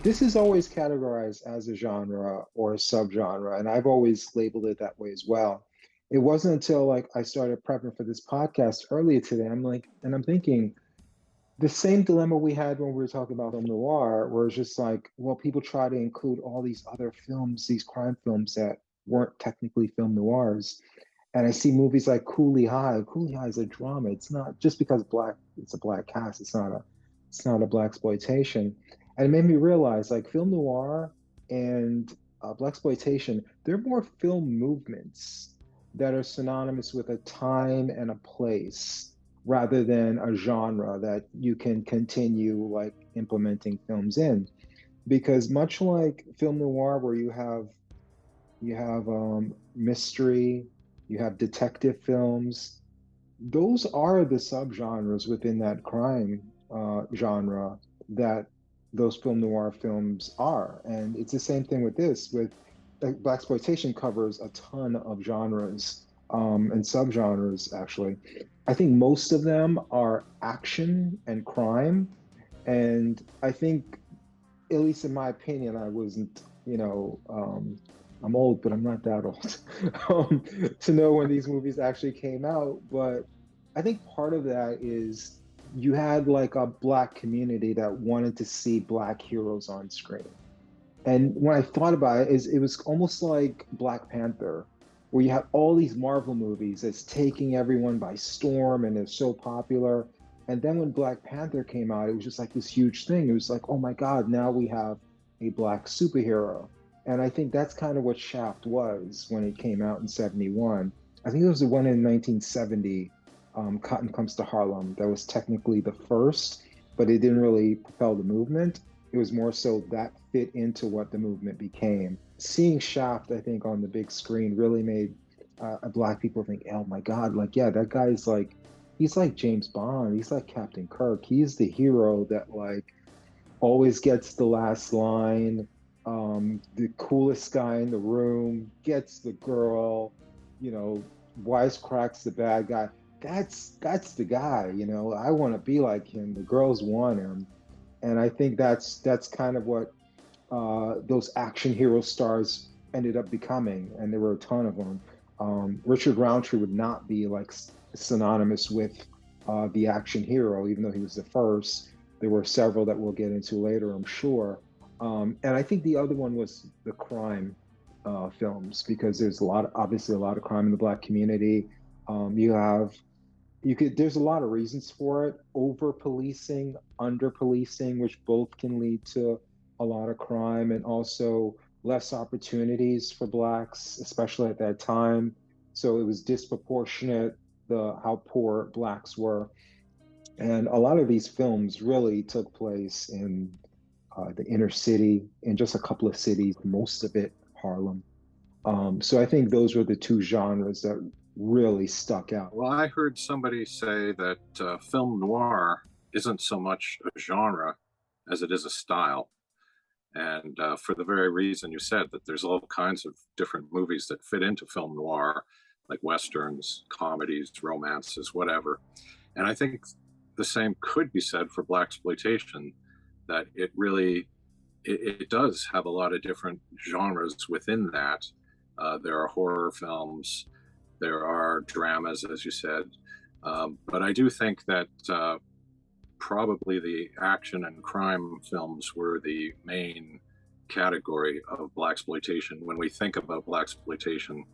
this is always categorized as a genre or a subgenre, and I've always labeled it that way as well. It wasn't until like I started prepping for this podcast earlier today, I'm like, and I'm thinking the same dilemma we had when we were talking about film noir, where it's just like, well, people try to include all these other films, these crime films that weren't technically film noirs. And I see movies like Coolie High. Coolie High is a drama. It's not just because it's a black cast. It's not a blaxploitation. And it made me realize like film noir and blaxploitation, they're more film movements that are synonymous with a time and a place rather than a genre that you can continue like implementing films in. Because much like film noir, where you have mystery, you have detective films. Those are the subgenres within that crime genre that those film noir films are, and it's the same thing with this. With like blaxploitation covers a ton of genres and subgenres. Actually, I think most of them are action and crime, and I think at least in my opinion, I wasn't, I'm old, but I'm not that old to know when these movies actually came out. But I think part of that is you had like a black community that wanted to see black heroes on screen. And when I thought about it, it was almost like Black Panther, where you have all these Marvel movies that's taking everyone by storm and they're so popular. And then when Black Panther came out, it was just like this huge thing. It was like, oh my God, now we have a black superhero. And I think that's kind of what Shaft was when it came out in 71. I think it was the one in 1970, Cotton Comes to Harlem, that was technically the first, but it didn't really propel the movement. It was more so that fit into what the movement became. Seeing Shaft, I think, on the big screen really made black people think, oh my God, like, yeah, that guy's like, he's like James Bond. He's like Captain Kirk. He's the hero that like always gets the last line, the coolest guy in the room, gets the girl, wisecracks the bad guy. That's the guy, I want to be like him. The girls want him. And I think that's kind of what those action hero stars ended up becoming, and there were a ton of them. Richard Roundtree would not be like synonymous with the action hero, even though he was the first. There were several that we'll get into later, I'm sure. And I think the other one was the crime films, because there's obviously a lot of crime in the black community. There's a lot of reasons for it: over policing, under policing, which both can lead to a lot of crime, and also less opportunities for blacks, especially at that time. So it was disproportionate how poor blacks were. And a lot of these films really took place in the inner city, in just a couple of cities, most of it Harlem. So I think those were the two genres that really stuck out. Well, I heard somebody say that film noir isn't so much a genre as it is a style. And for the very reason you said, that there's all kinds of different movies that fit into film noir, like westerns, comedies, romances, whatever. And I think the same could be said for blaxploitation, that it does have a lot of different genres within that. There are horror films, there are dramas, as you said, but I do think that probably the action and crime films were the main category of blaxploitation. When we think about blaxploitation,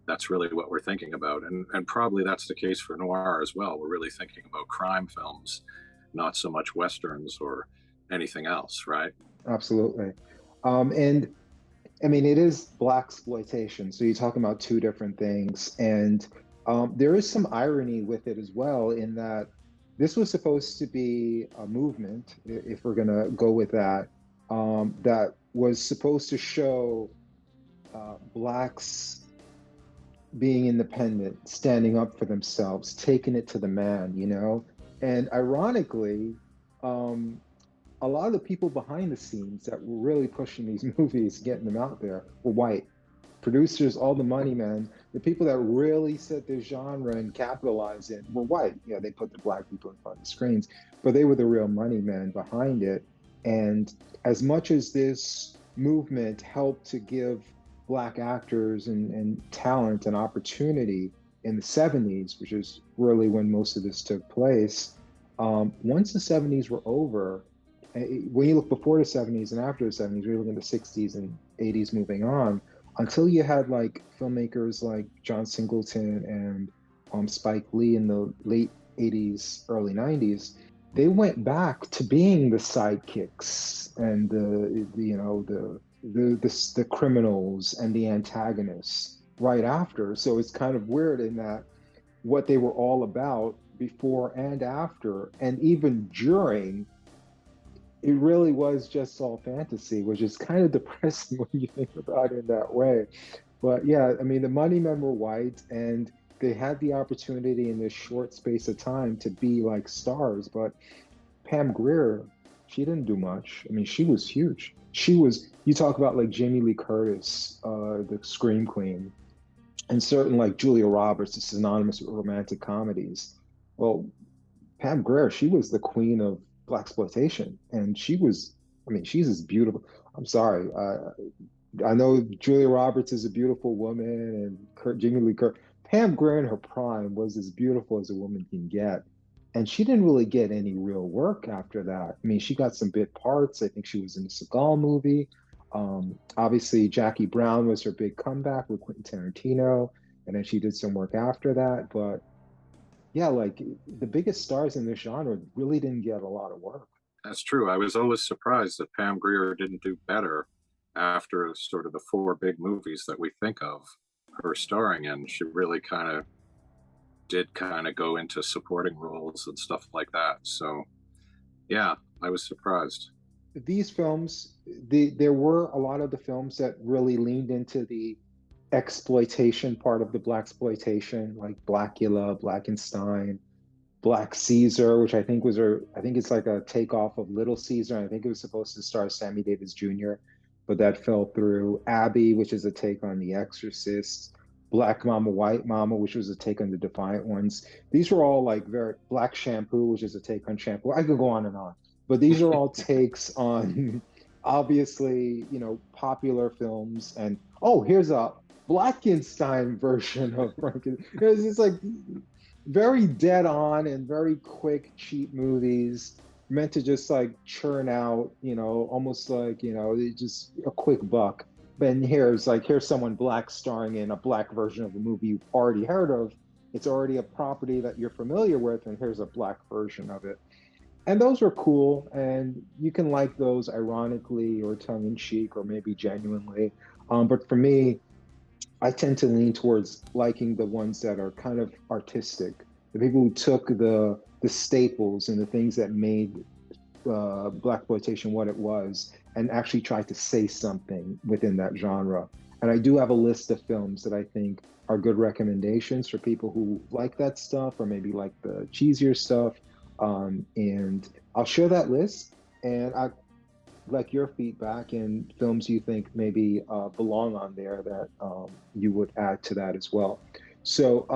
that's really what we're thinking about, and probably that's the case for noir as well. We're really thinking about crime films, not so much westerns or anything else, right? Absolutely. And I mean, it is blaxploitation. So you're talking about two different things. And there is some irony with it as well, in that this was supposed to be a movement, if we're going to go with that, that was supposed to show blacks being independent, standing up for themselves, taking it to the man. And ironically, a lot of the people behind the scenes that were really pushing these movies, getting them out there, were white. Producers, all the money men, the people that really set the genre and capitalized it were white. Yeah, they put the black people in front of the screens, but they were the real money men behind it. And as much as this movement helped to give Black actors and talent an opportunity in the 70s, which is really when most of this took place, once the 70s were over, when you look before the 70s and after the 70s, we look in the 60s and 80s moving on, until you had like filmmakers like John Singleton and Spike Lee in the late 80s, early 90s, they went back to being the sidekicks and the criminals and the antagonists right after. So it's kind of weird in that what they were all about before and after, and even during, it really was just all fantasy, which is kind of depressing when you think about it in that way. But yeah, I mean, the money men were white and they had the opportunity in this short space of time to be like stars. But Pam Grier, she didn't do much. I mean, she was huge. She was, you talk about like Jamie Lee Curtis, the Scream Queen, and certain like Julia Roberts is synonymous with romantic comedies. Well, Pam Grier, she was the queen of Blaxploitation, and she was, I mean, she's as beautiful. I'm sorry, I know Julia Roberts is a beautiful woman, and Jamie Lee Curtis. Pam Grier in her prime was as beautiful as a woman can get, and she didn't really get any real work after that. I mean, she got some bit parts. I think she was in the Seagal movie. Obviously, Jackie Brown was her big comeback with Quentin Tarantino, and then she did some work after that. But yeah, like the biggest stars in this genre really didn't get a lot of work. That's true. I was always surprised that Pam Grier didn't do better after sort of the four big movies that we think of her starring in. She really kind of go into supporting roles and stuff like that. So yeah, I was surprised. These films, there were a lot of the films that really leaned into the exploitation part of the blaxploitation, like Blackula, Blackenstein, Black Caesar, which I think it's like a takeoff of Little Caesar. And I think it was supposed to star Sammy Davis Jr., but that fell through. Abby, which is a take on The Exorcist. Black Mama, White Mama, which was a take on the Defiant Ones. These were all like very Black Shampoo, which is a take on Shampoo. I could go on and on, but these are all takes on obviously, popular films. And oh, here's a Blackenstein version of Frankenstein. It's like very dead on and very quick, cheap movies meant to just like churn out, almost like, just a quick buck. But here's someone black starring in a black version of a movie you've already heard of. It's already a property that you're familiar with, and here's a black version of it. And those were cool, and you can like those ironically or tongue in cheek or maybe genuinely. But for me, I tend to lean towards liking the ones that are kind of artistic, the people who took the staples and the things that made blaxploitation what it was, and actually tried to say something within that genre. And I do have a list of films that I think are good recommendations for people who like that stuff or maybe like the cheesier stuff. And I'll share that list, and I like your feedback and films you think maybe belong on there that you would add to that as well. So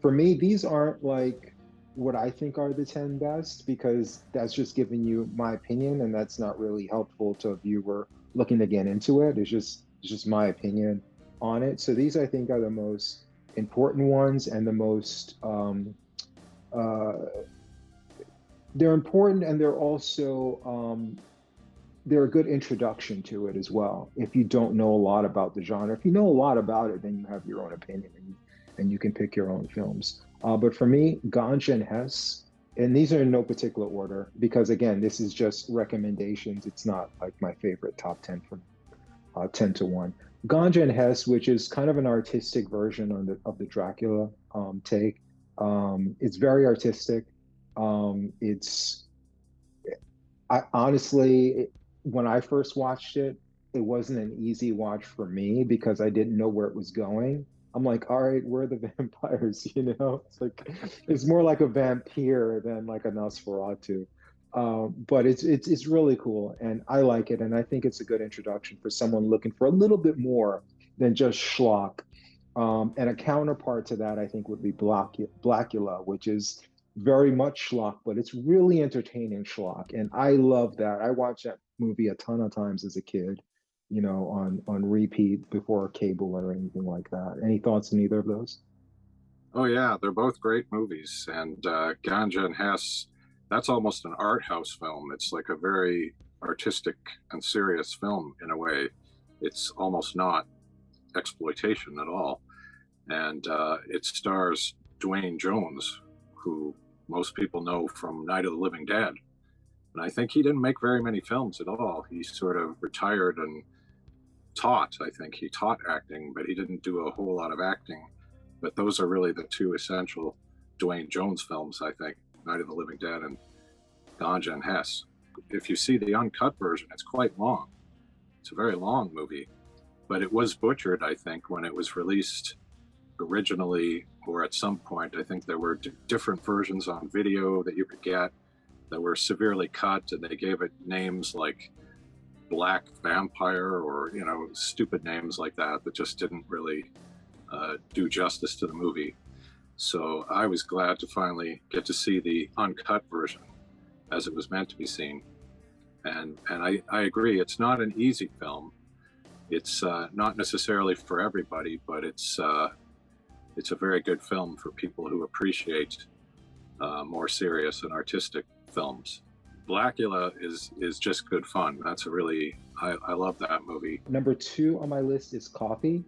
for me, these aren't like what I think are the 10 best, because that's just giving you my opinion, and that's not really helpful to a viewer looking to get into it. It's just my opinion on it. So these I think are the most important ones and the most uh, they're important, and they're also they're a good introduction to it as well. If you don't know a lot about the genre, if you know a lot about it, then you have your own opinion, and you can pick your own films. But for me, Ganja and Hess, and these are in no particular order, because again, this is just recommendations. It's not like my favorite top 10 from 10 to 1. Ganja and Hess, which is kind of an artistic version of the Dracula take. It's very artistic. It's I honestly, when I first watched it, it wasn't an easy watch for me because I didn't know where it was going. I'm like, all right, where are the vampires? It's like it's more like a vampire than like a Nosferatu. But it's really cool, and I like it, and I think it's a good introduction for someone looking for a little bit more than just schlock. And a counterpart to that, I think, would be Blackula, which is very much schlock, but it's really entertaining schlock. And I love that. I watched that movie a ton of times as a kid, on repeat before cable or anything like that. Any thoughts on either of those? Oh yeah, they're both great movies. And Ganja and Hess, that's almost an art house film. It's like a very artistic and serious film in a way. It's almost not exploitation at all. And it stars Dwayne Jones, who most people know from Night of the Living Dead. And I think he didn't make very many films at all. He sort of retired and taught. I think he taught acting, but he didn't do a whole lot of acting. But those are really the two essential Dwayne Jones films, I think, Night of the Living Dead and Ganja and Hess. If you see the uncut version, it's quite long. It's a very long movie, but it was butchered, I think, when it was released originally, or at some point. I think there were different versions on video that you could get that were severely cut, and they gave it names like Black Vampire, or stupid names like that that just didn't really do justice to the movie. So I was glad to finally get to see the uncut version as it was meant to be seen. And I agree, it's not an easy film. It's not necessarily for everybody, but it's a very good film for people who appreciate more serious and artistic films. Blackula is just good fun. That's I love that movie. Number two on my list is Coffy.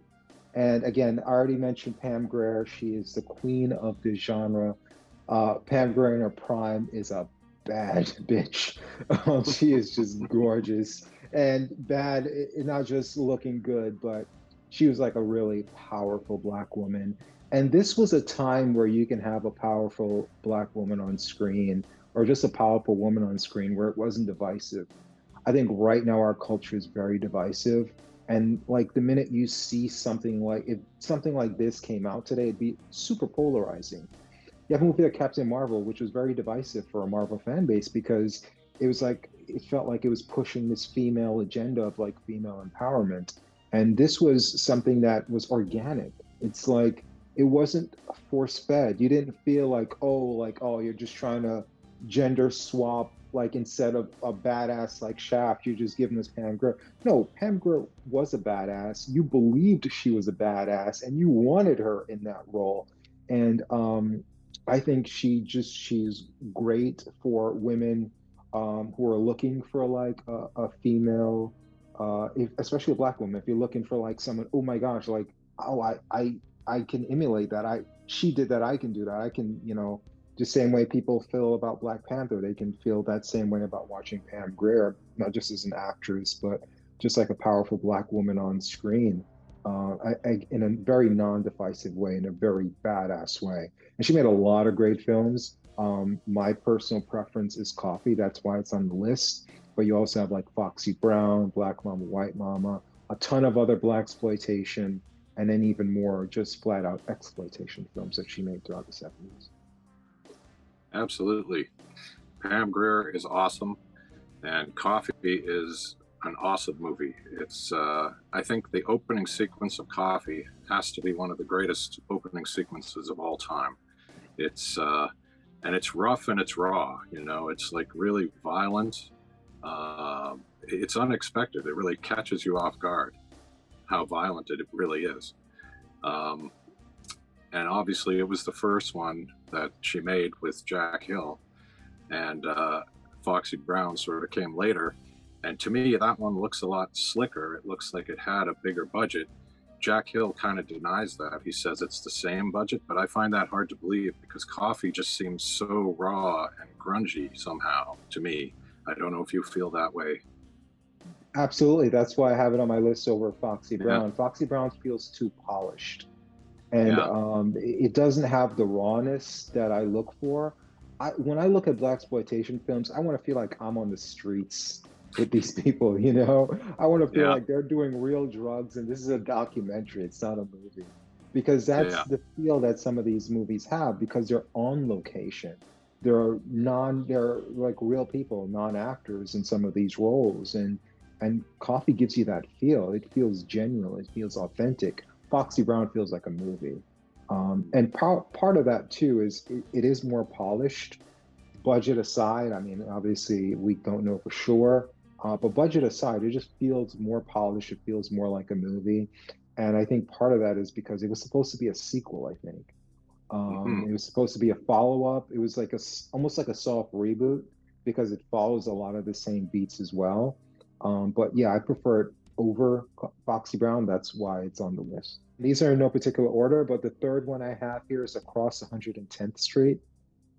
And again, I already mentioned Pam Grier. She is the queen of this genre. Pam Grier in her prime is a bad bitch. She is just gorgeous and bad, not just looking good, but she was like a really powerful Black woman. And this was a time where you can have a powerful Black woman on screen, or just a powerful woman on screen, where it wasn't divisive. I think right now our culture is very divisive. And like the minute you see something like, if something like this came out today, it'd be super polarizing. You have a movie like Captain Marvel, which was very divisive for a Marvel fan base, because it was like, it felt like it was pushing this female agenda of like female empowerment. And this was something that was organic. It's like, it wasn't force fed. You didn't feel like, you're just trying to gender swap, like instead of a badass like Shaft, you're just giving us Pam Grier. No, Pam Grier was a badass. You believed she was a badass, and you wanted her in that role. And I think she's great for women who are looking for like a female, especially a Black woman. If you're looking for like someone, oh my gosh, like, oh, I can emulate that. She did that. I can do that. I can, the same way people feel about Black Panther, they can feel that same way about watching Pam Grier, not just as an actress, but just like a powerful Black woman on screen, in a very non-divisive way, in a very badass way. And she made a lot of great films. My personal preference is Coffy. That's why it's on the list. But you also have like Foxy Brown, Black Mama, White Mama, a ton of other Blaxploitation, and then even more just flat out exploitation films that she made throughout the 70s. Absolutely. Pam Grier is awesome, and Coffy is an awesome movie. It's I think the opening sequence of Coffy has to be one of the greatest opening sequences of all time. It's and it's rough and it's raw. It's like really violent. It's unexpected. It really catches you off guard how violent it really is. And obviously it was the first one that she made with Jack Hill, and Foxy Brown sort of came later. And to me, that one looks a lot slicker. It looks like it had a bigger budget. Jack Hill kind of denies that. He says it's the same budget, but I find that hard to believe, because Coffy just seems so raw and grungy somehow to me. I don't know if you feel that way. Absolutely. That's why I have it on my list over Foxy Brown. Yeah. Foxy Brown feels too polished. And Yeah. it doesn't have the rawness that I look for. When I look at Blaxploitation films, I want to feel like I'm on the streets with these people, I want to feel Yeah. like they're doing real drugs, and this is a documentary, it's not a movie. Because that's Yeah. the feel that some of these movies have, because they're on location. They're like real people, non-actors in some of these roles. And Coffy gives you that feel. It feels genuine, it feels authentic. Foxy Brown feels like a movie. And part of that too is it is more polished. Budget aside, I mean, obviously we don't know for sure, but budget aside, it just feels more polished. It feels more like a movie, and I think part of that is because it was supposed to be a sequel. I think Hmm. it was supposed to be a follow-up. It was like almost like a soft reboot because it follows a lot of the same beats as well. But yeah, I prefer it over Foxy Brown. That's why it's on the list. These are in no particular order, but the third one I have here is Across 110th Street.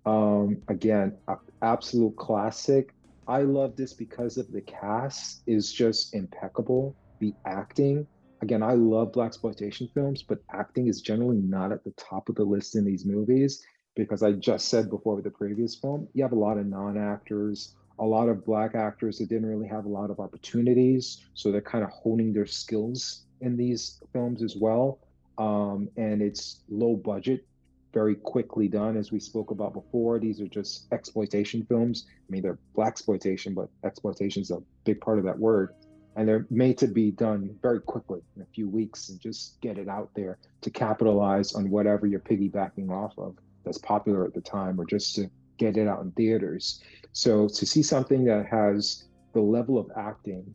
Again, absolute classic. I love this because of the cast is just impeccable. The acting, again, I love Blaxploitation films, but acting is generally not at the top of the list in these movies because I just said before with the previous film, you have a lot of non-actors, a lot of black actors that didn't really have a lot of opportunities, so they're kind of honing their skills in these films as well. And it's low budget, very quickly done, as we spoke about before. These are just exploitation films. I mean, they're blaxploitation, but exploitation is a big part of that word. And they're made to be done very quickly in a few weeks and just get it out there to capitalize on whatever you're piggybacking off of that's popular at the time, or just to get it out in theaters. So to see something that has the level of acting,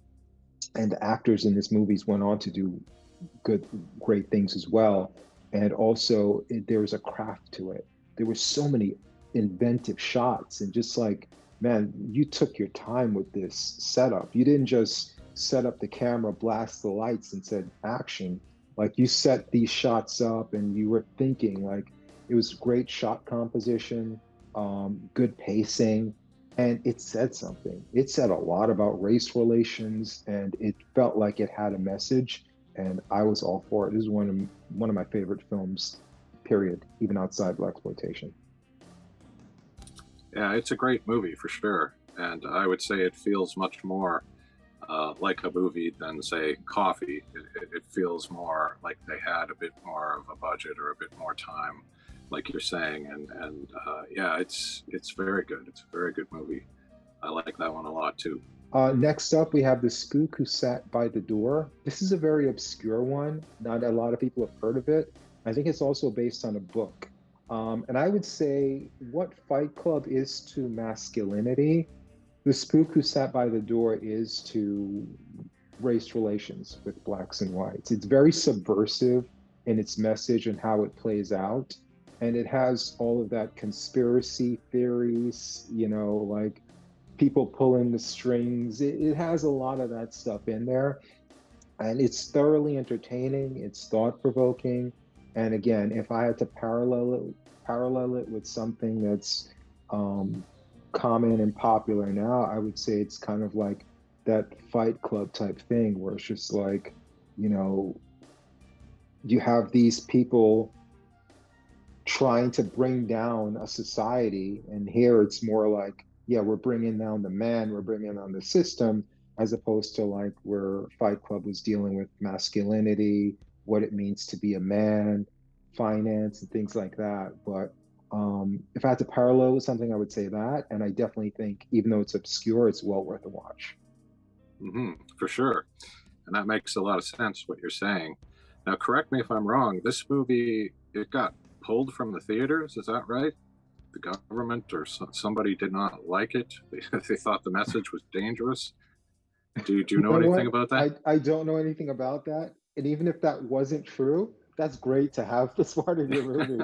and the actors in this movies went on to do good, great things as well. And also, there was a craft to it. There were so many inventive shots, and just like, man, you took your time with this setup. You didn't just set up the camera, blast the lights, and said action. Like you set these shots up, and you were thinking. Like it was great shot composition, good pacing, and it said something. It said a lot about race relations, and it felt like it had a message, and I was all for it. This is one of my favorite films, period, even outside Blaxploitation. Yeah, it's a great movie for sure, and I would say it feels much more like a movie than say Coffy. It feels more like they had a bit more of a budget or a bit more time, like you're saying, and yeah, it's very good. It's a very good movie. I like that one a lot too. Next up, we have The Spook Who Sat by the Door. This is a very obscure one. Not a lot of people have heard of it. I think it's also based on a book. And I would say what Fight Club is to masculinity, The Spook Who Sat by the Door is to race relations with blacks and whites. It's very subversive in its message and how it plays out. And it has all of that conspiracy theories, like people pulling the strings. It has a lot of that stuff in there. And it's thoroughly entertaining, it's thought provoking. And again, if I had to parallel it with something that's common and popular now, I would say it's kind of like that Fight Club type thing where it's just like, you know, you have these people trying to bring down a society, and here it's more like, yeah, we're bringing down the man, we're bringing down the system, as opposed to like where Fight Club was dealing with masculinity, what it means to be a man, finance, and things like that. But if I had to parallel with something, I would say that. And I definitely think, even though it's obscure, it's well worth a watch. For sure, and that makes a lot of sense what you're saying. Now, correct me if I'm wrong. This movie it got pulled from the theaters. Is that right? The government or somebody did not like it. They thought the message was dangerous. Do you You know know anything what? about that? I don't know anything about that. And even if that wasn't true, that's great to have as part of your movie.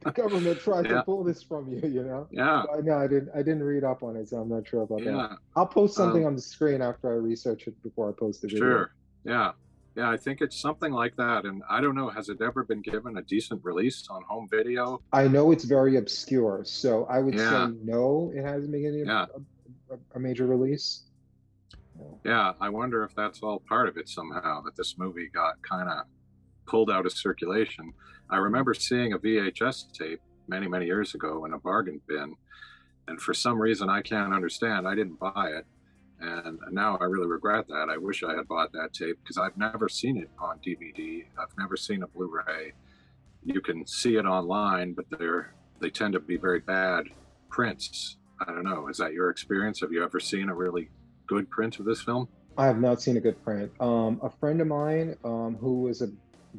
The government tried to Yeah, pull this from you, you know? yeah, But no, I didn't read up on it, so I'm not sure about that. yeah. I'll post something Um, on the screen after I research it before I post the video. sure. Yeah, yeah. I think it's something like that. And I don't know. Has it ever been given a decent release on home video? I know it's very obscure, so I would say Yeah, no, it hasn't been getting yeah, a major release. No. yeah. I wonder if that's all part of it somehow. That this movie got kind of pulled out of circulation. I Mm. remember seeing a VHS tape many, many years ago in a bargain bin, and for some reason I can't understand, I didn't buy it, and now I really regret that. I wish I had bought that tape because I've never seen it on DVD. I've never seen a Blu-ray. You can see it online, but they tend to be very bad prints. I don't know. Is that your experience? Have you ever seen a really good print of this film? I have not seen a good print. A friend of mine, who was a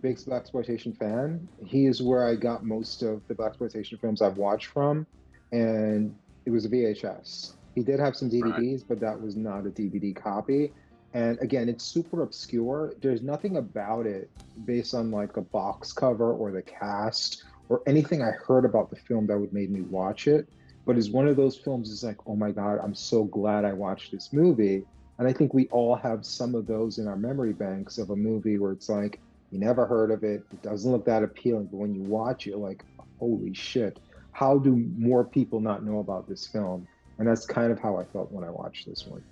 big Blaxploitation fan. He is where I got most of the Blaxploitation films I've watched from, and it was a VHS. He did have some Right. DVDs, but that was not a DVD copy. And again, it's super obscure. There's nothing about it based on like the box cover or the cast or anything I heard about the film that would make me watch it. But it's one of those films, it's like, oh my God, I'm so glad I watched this movie. And I think we all have some of those in our memory banks of a movie where it's like, you never heard of it. It doesn't look that appealing, but when you watch it, you're like, holy shit, how do more people not know about this film? And that's kind of how I felt when I watched this one.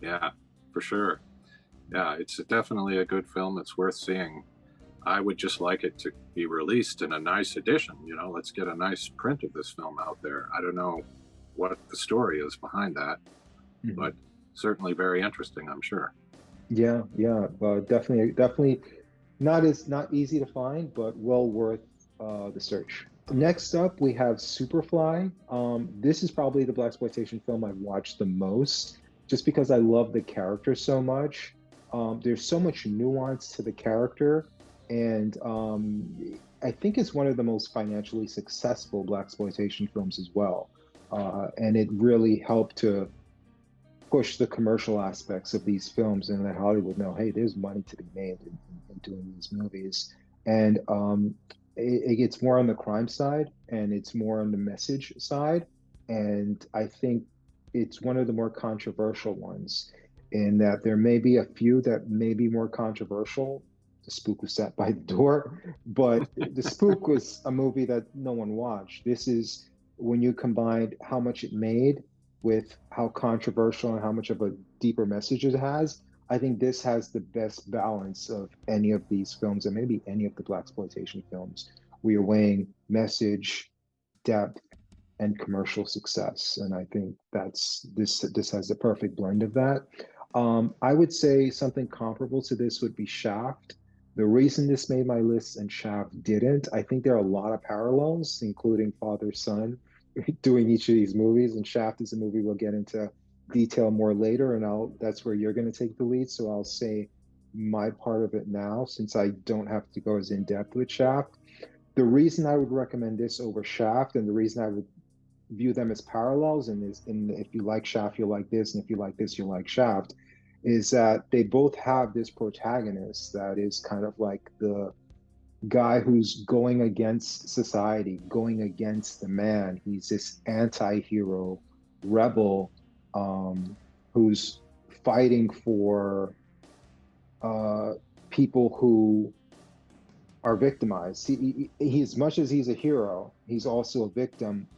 Yeah, for sure. Yeah, it's definitely a good film. It's worth seeing. I would just like it to be released in a nice edition. You know, let's get a nice print of this film out there. I don't know what the story is behind that, Mhm. but certainly very interesting, I'm sure. Yeah, yeah, definitely, definitely not easy to find, but well worth the search. Next up, we have Superfly. This is probably the Blaxploitation film I've watched the most, just because I love the character so much. There's so much nuance to the character, and I think it's one of the most financially successful Blaxploitation films as well. And it really helped to push the commercial aspects of these films and let Hollywood know, hey, there's money to be made in doing these movies. And it gets more on the crime side and it's more on the message side. And I think it's one of the more controversial ones in that there may be a few that may be more controversial. The Spook was sat by the door, but the Spook was a movie that no one watched. This is when you combined how much it made with how controversial and how much of a deeper message it has. I think this has the best balance of any of these films, and maybe any of the Blaxploitation films. We are weighing message, depth, and commercial success, and I think that's this. This has the perfect blend of that. I would say something comparable to this would be Shaft. The reason this made my list and Shaft didn't, I think there are a lot of parallels, including father son, doing each of these movies. And Shaft is a movie we'll get into detail more later, and I'll that's where you're going to take the lead. So I'll say my part of it now, since I don't have to go as in depth with Shaft. The reason I would recommend this over Shaft, and the reason I would view them as parallels, and is in if you like Shaft, you'll like this, and if you like this, you'll like Shaft, is that they both have this protagonist that is kind of like the guy who's going against society, going against the man. He's this anti-hero rebel who's fighting for uh, people who are victimized. He, as much as he's a hero, he's also a victim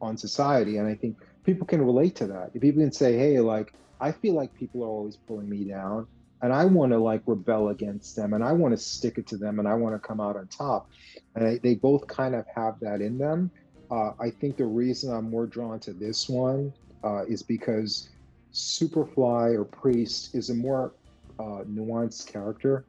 on society. And I think people can relate to that. If people can say, hey, like, I feel like people are always pulling me down and I want to like rebel against them and I want to stick it to them and I want to come out on top. And they both kind of have that in them. I think the reason I'm more drawn to this one is because Superfly or Priest is a more nuanced character.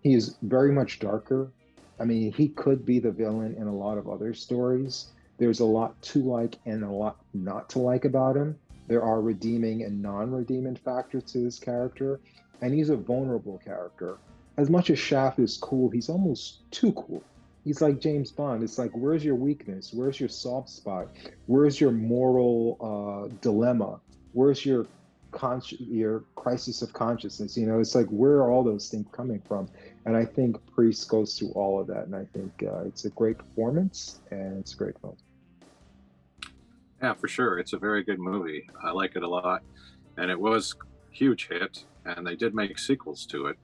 He is very much darker. I mean, he could be the villain in a lot of other stories. There's a lot to like and a lot not to like about him. There are redeeming and non-redeeming factors to this character, and he's a vulnerable character. As much as Shaft is cool, he's almost too cool. He's like James Bond. It's like, where's your weakness? Where's your soft spot? Where's your moral dilemma? Where's your crisis of consciousness? You know, it's like, where are all those things coming from? And I think Priest goes through all of that, and I think it's a great performance and it's a great film. Yeah, for sure. It's a very good movie. I like it a lot. And it was a huge hit, and they did make sequels to it.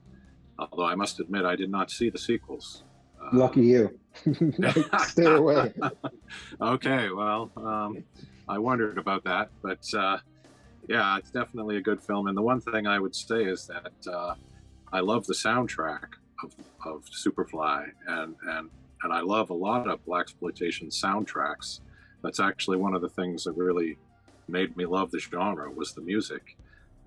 Although I must admit, I did not see the sequels. Lucky you. Stay away. Okay, well, I wondered about that, but yeah, it's definitely a good film. And the one thing I would say is that I love the soundtrack of Superfly, and I love a lot of Blaxploitation soundtracks. That's actually one of the things that really made me love the genre was the music,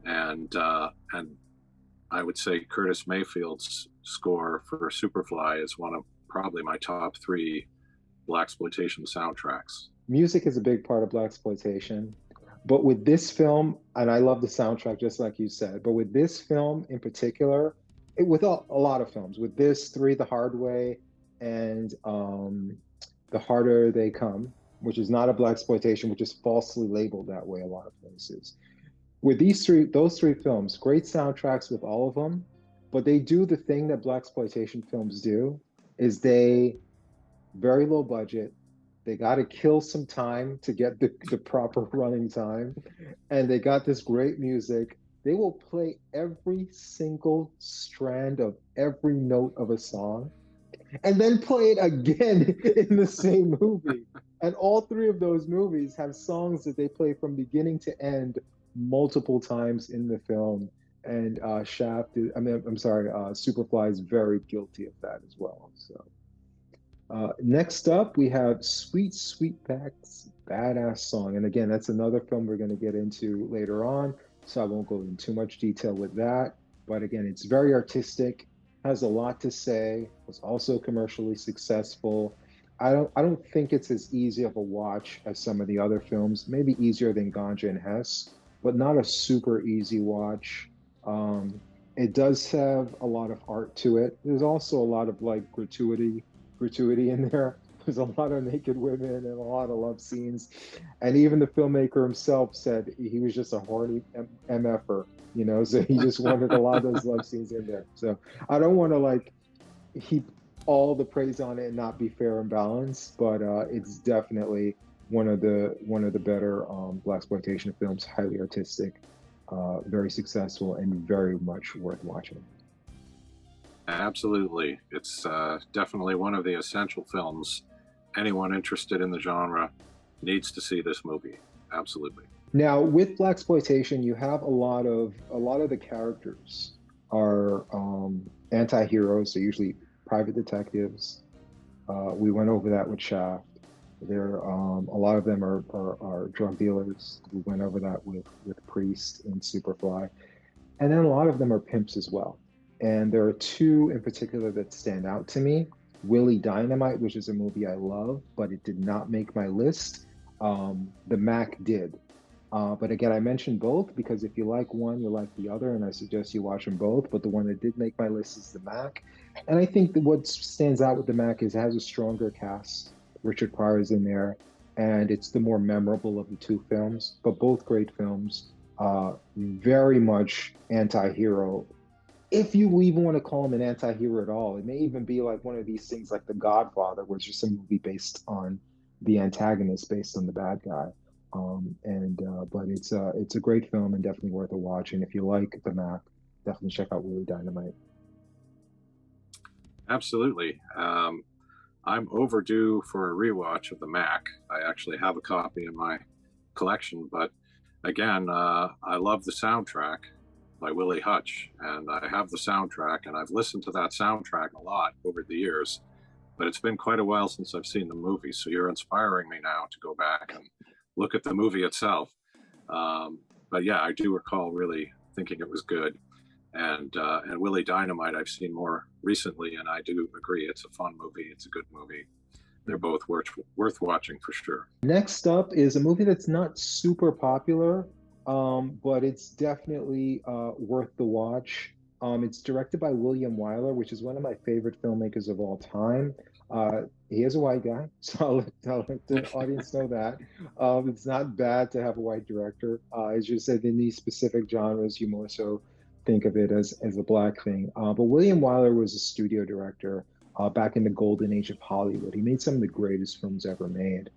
and I would say Curtis Mayfield's score for Superfly is one of probably my top three Blaxploitation soundtracks. Music is a big part of Blaxploitation. But with this film, and I love the soundtrack, just like you said, but with this film in particular, with a lot of films. With this, Three the Hard Way and The Harder They Come, which is not a blaxploitation, which is falsely labeled that way a lot of places. With those three films, great soundtracks with all of them, but they do the thing that blaxploitation films do, is they very low budget. They got to kill some time to get the proper running time. And they got this great music. They will play every single strand of every note of a song and then play it again in the same movie. And all three of those movies have songs that they play from beginning to end multiple times in the film. And I'm sorry, Superfly is very guilty of that as well. So next up, we have Sweetback's Badass Song. And again, that's another film we're going to get into later on, so I won't go into too much detail with that. But again, it's very artistic, has a lot to say, was also commercially successful. I don't think it's as easy of a watch as some of the other films, maybe easier than Ganja and Hess, but not a super easy watch. It does have a lot of art to it. There's also a lot of like gratuity in there. There's a lot of naked women and a lot of love scenes. And even the filmmaker himself said he was just a horny MFer, so he just wanted a lot of those love scenes in there. So I don't want to like heap all the praise on it and not be fair and balanced, but it's definitely one of the better blaxploitation films, highly artistic, very successful, and very much worth watching. Absolutely. It's definitely one of the essential films. Anyone interested in the genre needs to see this movie. Absolutely. Now, with blaxploitation, you have a lot of the characters are anti-heroes. They're usually private detectives. We went over that with Shaft. A lot of them are drug dealers. We went over that with Priest and Superfly, and then a lot of them are pimps as well. And there are two in particular that stand out to me. Willie Dynamite, which is a movie I love, but it did not make my list. The Mack did. But again, I mentioned both because if you like one, you like the other, and I suggest you watch them both. But the one that did make my list is the Mack. And I think that what stands out with the Mack is it has a stronger cast. Richard Pryor is in there, and it's the more memorable of the two films, but both great films. Very much anti-hero, if you even want to call him an anti-hero at all. It may even be like one of these things like The Godfather, where it's just a movie based on the antagonist, based on the bad guy. But it's a great film and definitely worth a watch. And if you like the Mack, definitely check out Willie Dynamite. Absolutely. I'm overdue for a rewatch of the Mack. I actually have a copy in my collection, but again, I love the soundtrack by Willie Hutch, and I have the soundtrack, and I've listened to that soundtrack a lot over the years, but it's been quite a while since I've seen the movie, so you're inspiring me now to go back and look at the movie itself. But yeah, I do recall really thinking it was good. And Willie Dynamite I've seen more recently, and I do agree it's a fun movie. It's a good movie. They're both worth watching for sure. Next up is a movie that's not super popular, but it's definitely worth the watch. It's directed by William Wyler, which is one of my favorite filmmakers of all time. He is a white guy, so I'll let the audience know that. It's not bad to have a white director. As you said, in these specific genres, you more so think of it as a black thing. But William Wyler was a studio director back in the golden age of Hollywood. He made some of the greatest films ever made.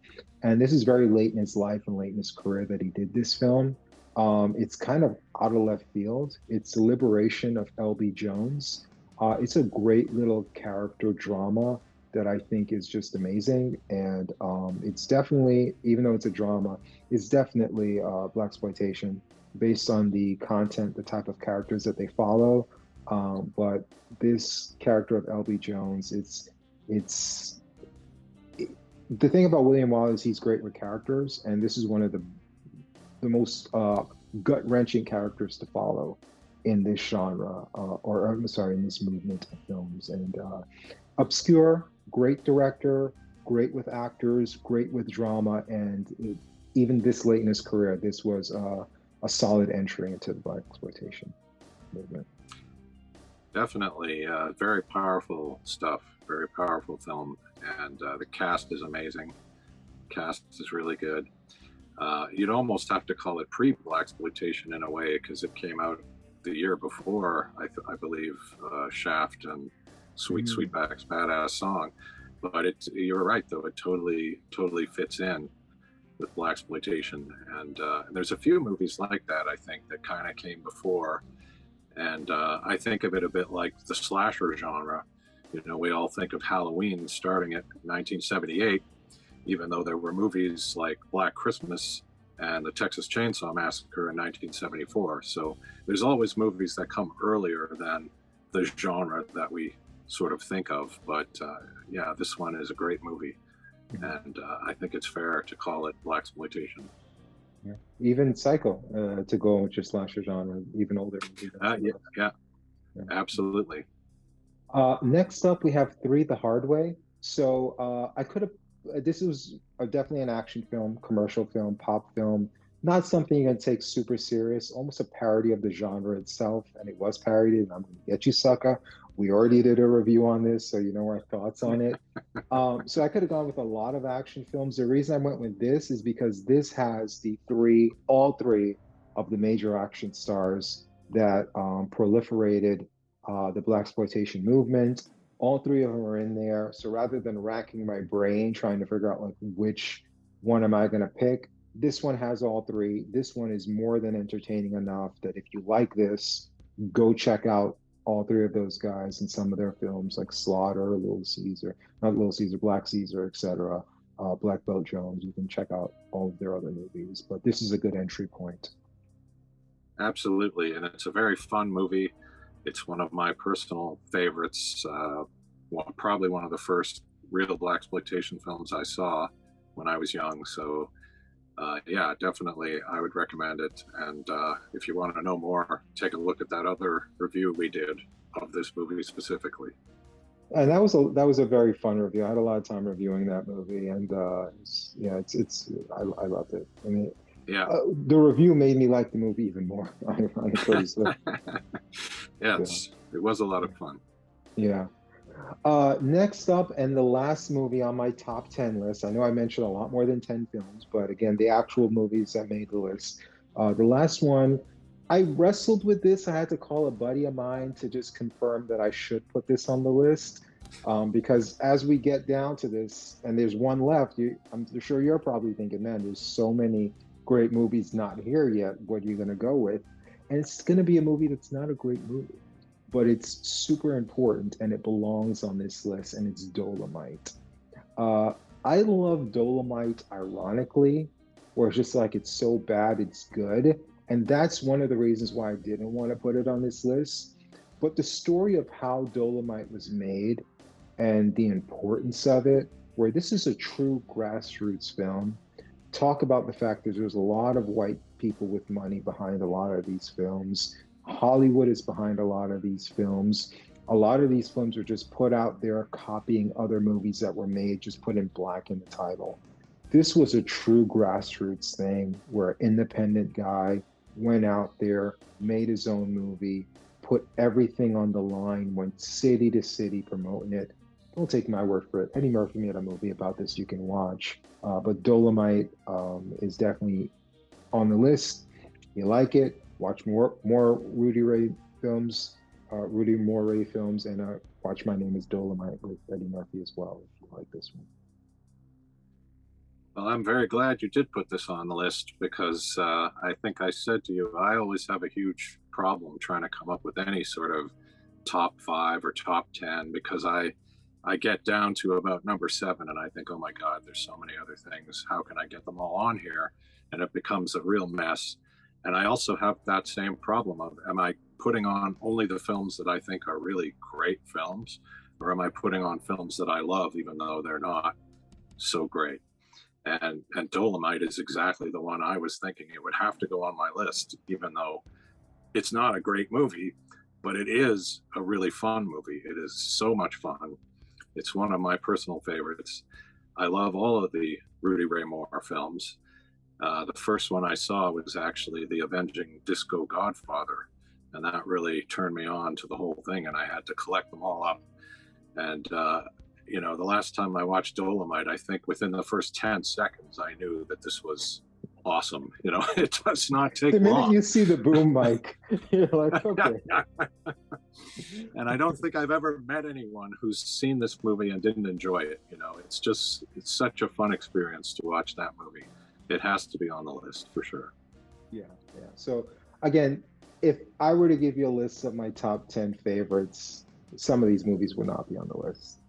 And this is very late in his life and late in his career that he did this film. It's kind of out of left field. It's the liberation of L.B. Jones. It's a great little character drama that I think is just amazing. And it's definitely, even though it's a drama, it's definitely blaxploitation based on the content, the type of characters that they follow. But this character of L.B. Jones, the thing about William Wyler is he's great with characters, and this is one of the most gut-wrenching characters to follow in this genre, or I'm sorry, in this movement of films. And obscure, great director, great with actors, great with drama, and even this late in his career, this was a solid entry into the blaxploitation movement. Definitely very powerful stuff, very powerful film, and the cast is amazing. Cast is really good. You'd almost have to call it pre-Blaxploitation in a way because it came out the year before, I believe, Shaft and Mm. Sweetback's Badass Song. But you're right though, it totally fits in with Blaxploitation, and there's a few movies like that I think that kind of came before, and I think of it a bit like the slasher genre. You know, we all think of Halloween starting at 1978, even though there were movies like Black Christmas and the Texas Chainsaw Massacre in 1974. So there's always movies that come earlier than the genre that we sort of think of. But yeah, this one is a great movie, Mhm. and I think it's fair to call it Blaxploitation. Yeah. Even Psycho, to go with your slasher genre, even older movie that I Yeah, love. yeah, Yeah. absolutely. Next up, we have Three the Hard Way. So I could have, this was definitely an action film, commercial film, pop film, not something you're going to take super serious, almost a parody of the genre itself. And it was parodied, and I'm going to get you, sucker. We already did a review on this, so you know our thoughts on it. So I could have gone with a lot of action films. The reason I went with this is because this has all three of the major action stars that proliferated the Blaxploitation movement. All three of them are in there. So rather than racking my brain trying to figure out like which one am I going to pick, this one has all three. This one is more than entertaining enough that if you like this, go check out all three of those guys in some of their films like Slaughter, Little Caesar, not Little Caesar, Black Caesar, etc. Black Belt Jones. You can check out all of their other movies, but this is a good entry point. Absolutely, and it's a very fun movie. It's one of my personal favorites. Probably one of the first real Blaxploitation films I saw when I was young. So, yeah, definitely, I would recommend it. And if you want to know more, take a look at that other review we did of this movie specifically. And that was a very fun review. I had a lot of time reviewing that movie, and yeah, I loved it. I mean, Yeah, the review made me like the movie even more, ironically. So yeah, yeah, it was a lot of fun. yeah. Next up, and the last movie on my top 10 list. I know I mentioned a lot more than 10 films, but again, the actual movies that made the list. The last one, I wrestled with this. I had to call a buddy of mine to just confirm that I should put this on the list. Because as we get down to this, and there's one left, I'm sure you're probably thinking, man, there's so many great movies not here yet. What are you going to go with? And it's going to be a movie that's not a great movie, but it's super important and it belongs on this list, and it's Dolemite. Uh, I love Dolemite ironically, where it's just like it's so bad it's good. And that's one of the reasons why I didn't want to put it on this list. But the story of how Dolemite was made and the importance of it, where this is a true grassroots film, talk about the fact that there's a lot of white people with money behind a lot of these films. Hollywood is behind a lot of these films. A lot of these films are just put out there copying other movies that were made, just put in black in the title. This was a true grassroots thing where an independent guy went out there, made his own movie, put everything on the line, went city to city promoting it. Don't take my word for it. Eddie Murphy made a movie about this you can watch. But Dolemite is definitely on the list. You like it? Watch more Rudy Ray films, Rudy Moore Ray films, and watch My Name Is Dolemite with Eddie Murphy as well if you like this one. Well, I'm very glad you did put this on the list because I think I said to you, I always have a huge problem trying to come up with any sort of top five or top 10 because I get down to about number seven and I think, oh my God, there's so many other things. How can I get them all on here? And it becomes a real mess. And I also have that same problem of, am I putting on only the films that I think are really great films? Or am I putting on films that I love, even though they're not so great? And Dolomite is exactly the one I was thinking it would have to go on my list, even though it's not a great movie, but it is a really fun movie. It is so much fun. It's one of my personal favorites. I love all of the Rudy Ray Moore films. The first one I saw was actually The Avenging Disco Godfather, and that really turned me on to the whole thing, and I had to collect them all up. And you know, the last time I watched Dolemite, I think within the first 10 seconds, I knew that this was awesome. You know, it does not take The minute long. you see the boom mic, you're like, okay. And I don't think I've ever met anyone who's seen this movie and didn't enjoy it. You know, it's such a fun experience to watch that movie. It has to be on the list for sure. Yeah, yeah. So again, if I were to give you a list of my top 10 favorites, some of these movies would not be on the list.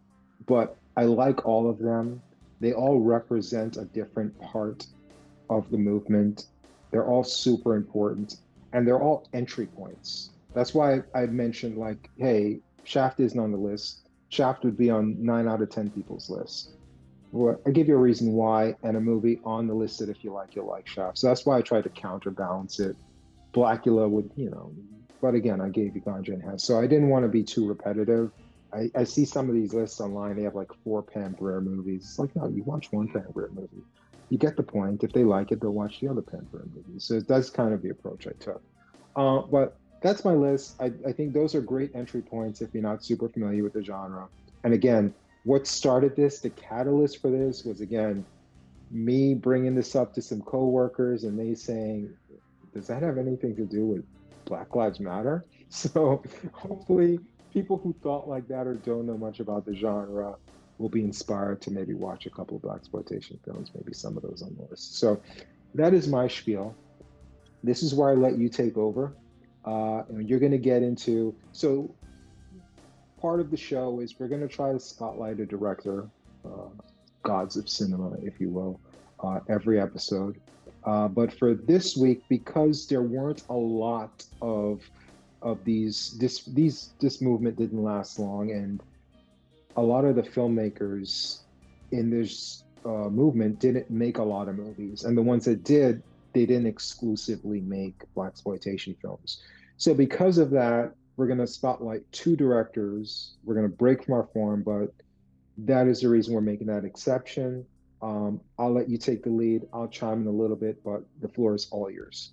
But I like all of them. They all represent a different part of the movement. They're all super important, and they're all entry points. That's why I mentioned, like, hey, Shaft isn't on the list. Shaft would be on 9 out of 10 people's list. Well, I give you a reason why, and a movie on the list that if you like, you'll like Shaft. So that's why I try to counterbalance it. Blackula would, you know, but again, I gave you Ganja and Hess. So I didn't want to be too repetitive. I see some of these lists online, they have like 4 Pam Grier movies. It's like, no, you watch one Pam Grier movie. You get the point. If they like it, they'll watch the other Pam Grier movies. So that's kind of the approach I took. But that's my list. I think those are great entry points if you're not super familiar with the genre. And again, what started this, the catalyst for this was, again, me bringing this up to some coworkers and they saying, does that have anything to do with Black Lives Matter? So hopefully people who thought like that or don't know much about the genre will be inspired to maybe watch a couple of Blaxploitation films, maybe some of those on the list. So that is my spiel. This is where I let you take over. And you're going to get into, so part of the show is we're going to try to spotlight a director, gods of cinema, if you will, every episode. But for this week, because there weren't a lot of this movement didn't last long, and a lot of the filmmakers in this movement didn't make a lot of movies, and the ones that did, they didn't exclusively make Blaxploitation films. So because of that, we're going to spotlight 2 directors. We're going to break from our form, but that is the reason we're making that exception. I'll let you take the lead. I'll chime in a little bit, but the floor is all yours.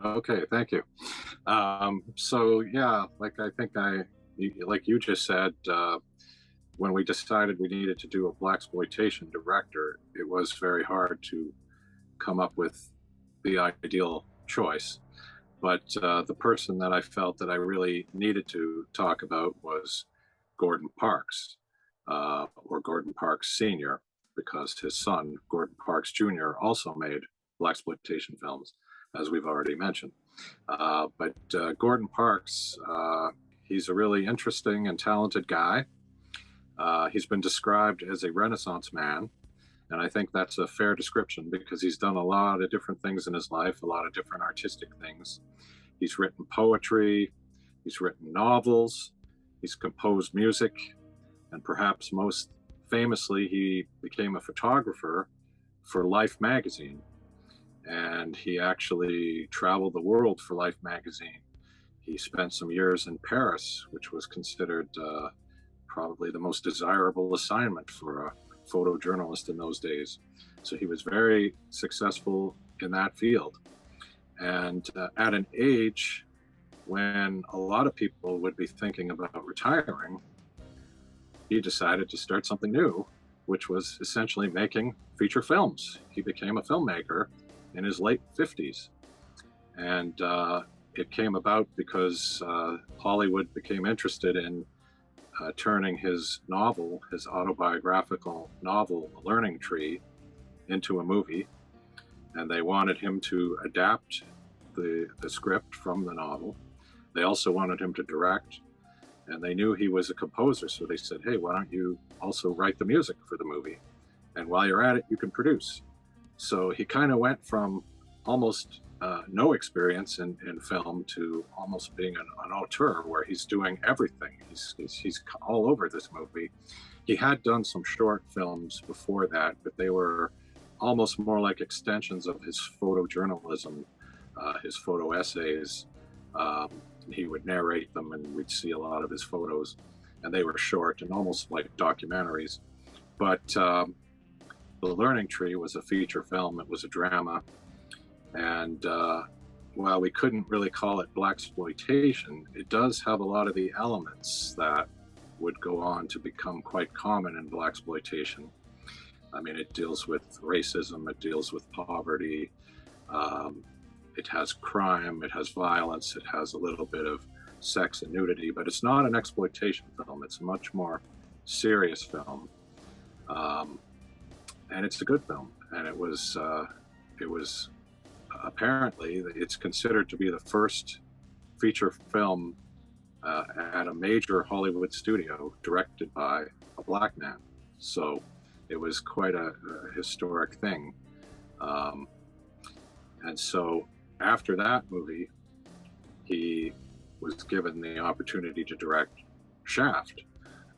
Okay, thank you. So yeah, like like you just said, when we decided we needed to do a Blaxploitation director, it was very hard to come up with the ideal choice. But the person that I felt that I really needed to talk about was Gordon Parks, or Gordon Parks Sr., because his son, Gordon Parks Jr., also made Blaxploitation films, as we've already mentioned. But Gordon Parks, he's a really interesting and talented guy. He's been described as a Renaissance man, and I think that's a fair description because he's done a lot of different things in his life, a lot of different artistic things. He's written poetry, he's written novels, he's composed music, and perhaps most famously, he became a photographer for Life magazine. And he actually traveled the world for Life magazine. He spent some years in Paris, which was considered probably the most desirable assignment for a photojournalist in those days. So he was very successful in that field. And at an age when a lot of people would be thinking about retiring, he decided to start something new, which was essentially making feature films. He became a filmmaker in his late 50s. And it came about because Hollywood became interested in turning his novel, his autobiographical novel, The Learning Tree, into a movie. And they wanted him to adapt the script from the novel. They also wanted him to direct. And they knew he was a composer, so they said, hey, why don't you also write the music for the movie? And while you're at it, you can produce. So he kind of went from almost no experience in film to almost being an auteur, where he's doing everything. He's all over this movie. He had done some short films before that, but they were almost more like extensions of his photojournalism, his photo essays. He would narrate them, and we'd see a lot of his photos, and they were short and almost like documentaries. But The Learning Tree was a feature film. It was a drama, and while we couldn't really call it Blaxploitation, it does have a lot of the elements that would go on to become quite common in Blaxploitation. I mean, it deals with racism, it deals with poverty, it has crime, it has violence, it has a little bit of sex and nudity, but it's not an exploitation film. It's a much more serious film, and it's a good film. And it was apparently, it's considered to be the first feature film at a major Hollywood studio directed by a black man. So it was quite a historic thing. And so after that movie, he was given the opportunity to direct Shaft,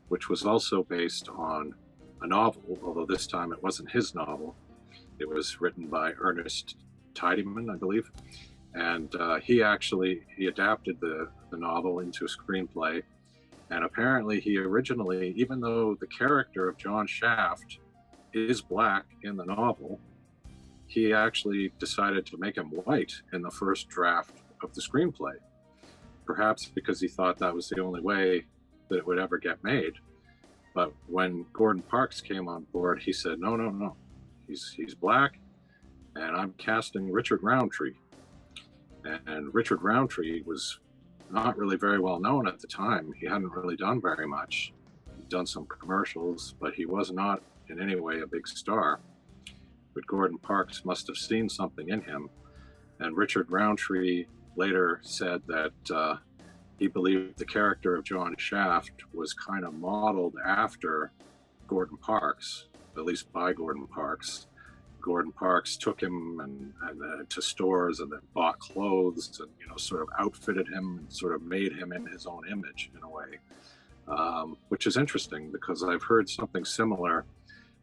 which was also based on a novel, although this time it wasn't his novel. It was written by Ernest Tidyman, I believe. And he adapted the novel into a screenplay. And apparently he originally, even though the character of John Shaft is black in the novel, he actually decided to make him white in the first draft of the screenplay. Perhaps because he thought that was the only way that it would ever get made. But when Gordon Parks came on board, he said, no, he's black, and I'm casting Richard Roundtree. And Richard Roundtree was not really very well known at the time. He hadn't really done very much. He'd done some commercials, but he was not in any way a big star. But Gordon Parks must have seen something in him. And Richard Roundtree later said that he believed the character of John Shaft was kind of modeled after Gordon Parks, at least by Gordon Parks. Gordon Parks took him and to stores and then bought clothes and, you know, sort of outfitted him and sort of made him in his own image in a way, which is interesting because I've heard something similar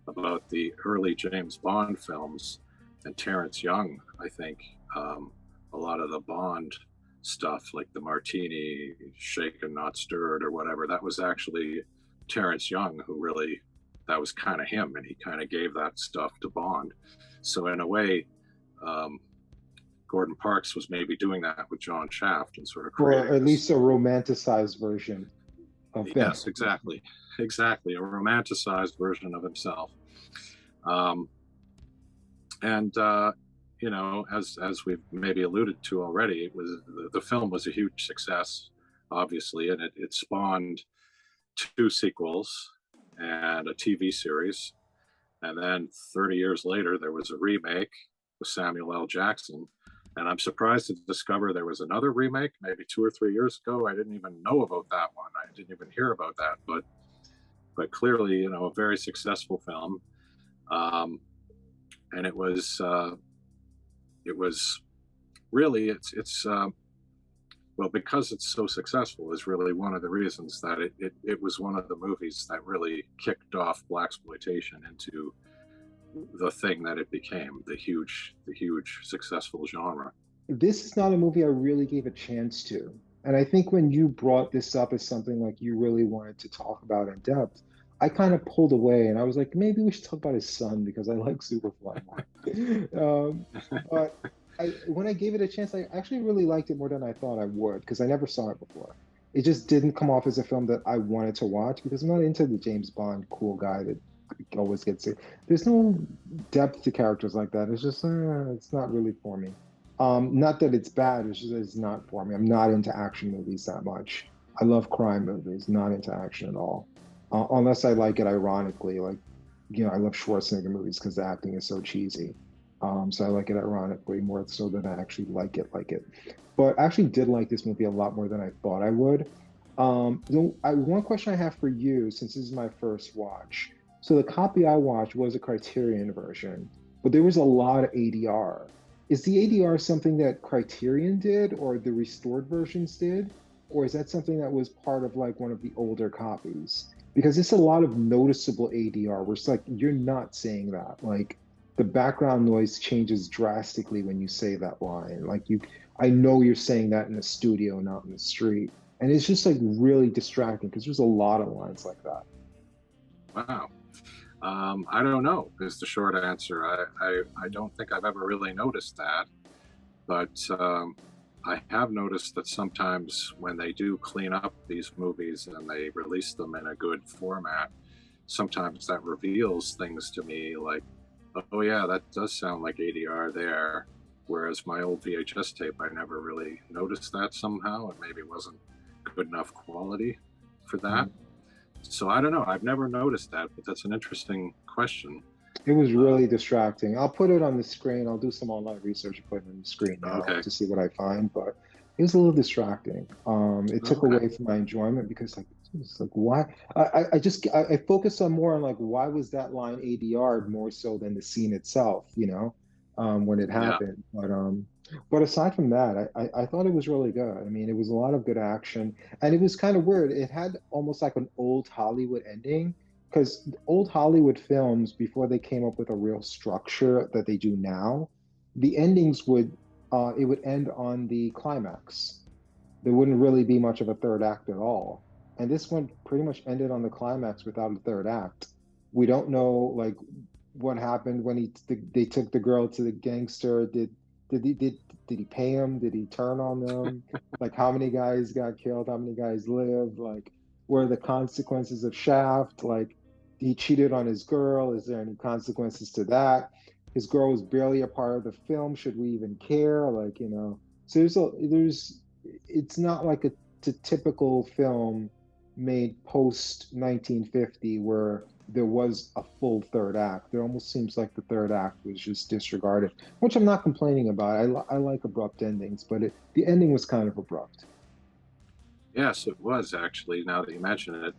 about the early James Bond films and Terrence Young. I think a lot of the Bond stuff, like the Martini, shaken not stirred or whatever, that was actually Terrence Young who really, that was kind of him, and he kind of gave that stuff to Bond. So in a way, Gordon Parks was maybe doing that with John Shaft and sort of creating, or at least a romanticized version of that. Yes, exactly, a romanticized version of himself. You know, as we've maybe alluded to already, it was the film was a huge success, obviously, and it spawned 2 sequels and a TV series. And then 30 years later, there was a remake with Samuel L. Jackson. And I'm surprised to discover there was another remake maybe 2 or 3 years ago. I didn't even know about that one. I didn't even hear about that. But clearly, you know, a very successful film. And it was really, well, because it's so successful is really one of the reasons that it was one of the movies that really kicked off Blaxploitation into the thing that it became, the huge successful genre. This is not a movie I really gave a chance to. And I think when you brought this up as something like you really wanted to talk about in depth, I kind of pulled away and I was like, maybe we should talk about his son because I like Superfly more. But when I gave it a chance, I actually really liked it more than I thought I would because I never saw it before. It just didn't come off as a film that I wanted to watch because I'm not into the James Bond cool guy that always gets it. There's no depth to characters like that. It's just, it's not really for me. Not that it's bad, it's just that it's not for me. I'm not into action movies that much. I love crime movies, not into action at all. Unless I like it ironically, like, you know, I love Schwarzenegger movies because the acting is so cheesy. So I like it ironically more so than I actually like it. But I actually did like this movie a lot more than I thought I would. One question I have for you, since this is my first watch. So the copy I watched was a Criterion version, but there was a lot of ADR. Is the ADR something that Criterion did or the restored versions did? Or is that something that was part of like one of the older copies? Because it's a lot of noticeable ADR where it's like, you're not saying that. Like the background noise changes drastically when you say that line. Like I know you're saying that in the studio, not in the street. And it's just like really distracting because there's a lot of lines like that. Wow. I don't know is the short answer. I don't think I've ever really noticed that. But I have noticed that sometimes when they do clean up these movies and they release them in a good format, sometimes that reveals things to me like, oh yeah, that does sound like ADR there. Whereas my old VHS tape, I never really noticed that somehow. It maybe wasn't good enough quality for that. So I don't know. I've never noticed that, but that's an interesting question. It was really distracting. I'll put it on the screen. I'll do some online research and put it on the screen now Okay. to see what I find, but it was a little distracting. It took Okay. away from my enjoyment because it's like why I focused on more on like why was that line ADR more so than the scene itself, when it Yeah. happened. But aside from that, I thought it was really good. I mean, it was a lot of good action, and it was kind of weird. It had almost like an old Hollywood ending because old Hollywood films, before they came up with a real structure that they do now, the endings would it would end on the climax. There wouldn't really be much of a third act at all. And this one pretty much ended on the climax without a third act. We don't know like what happened when they took the girl to the gangster. Did he did he pay him? Did he turn on them? Like how many guys got killed? How many guys lived? Like what are the consequences of Shaft? Like he cheated on his girl. Is there any consequences to that? His girl was barely a part of the film. Should we even care? Like, so there's it's not like a typical film made post 1950 where there was a full third act. It almost seems like the third act was just disregarded, which I'm not complaining about. I like abrupt endings, but the ending was kind of abrupt. Yes, it was actually. Now that you mention it,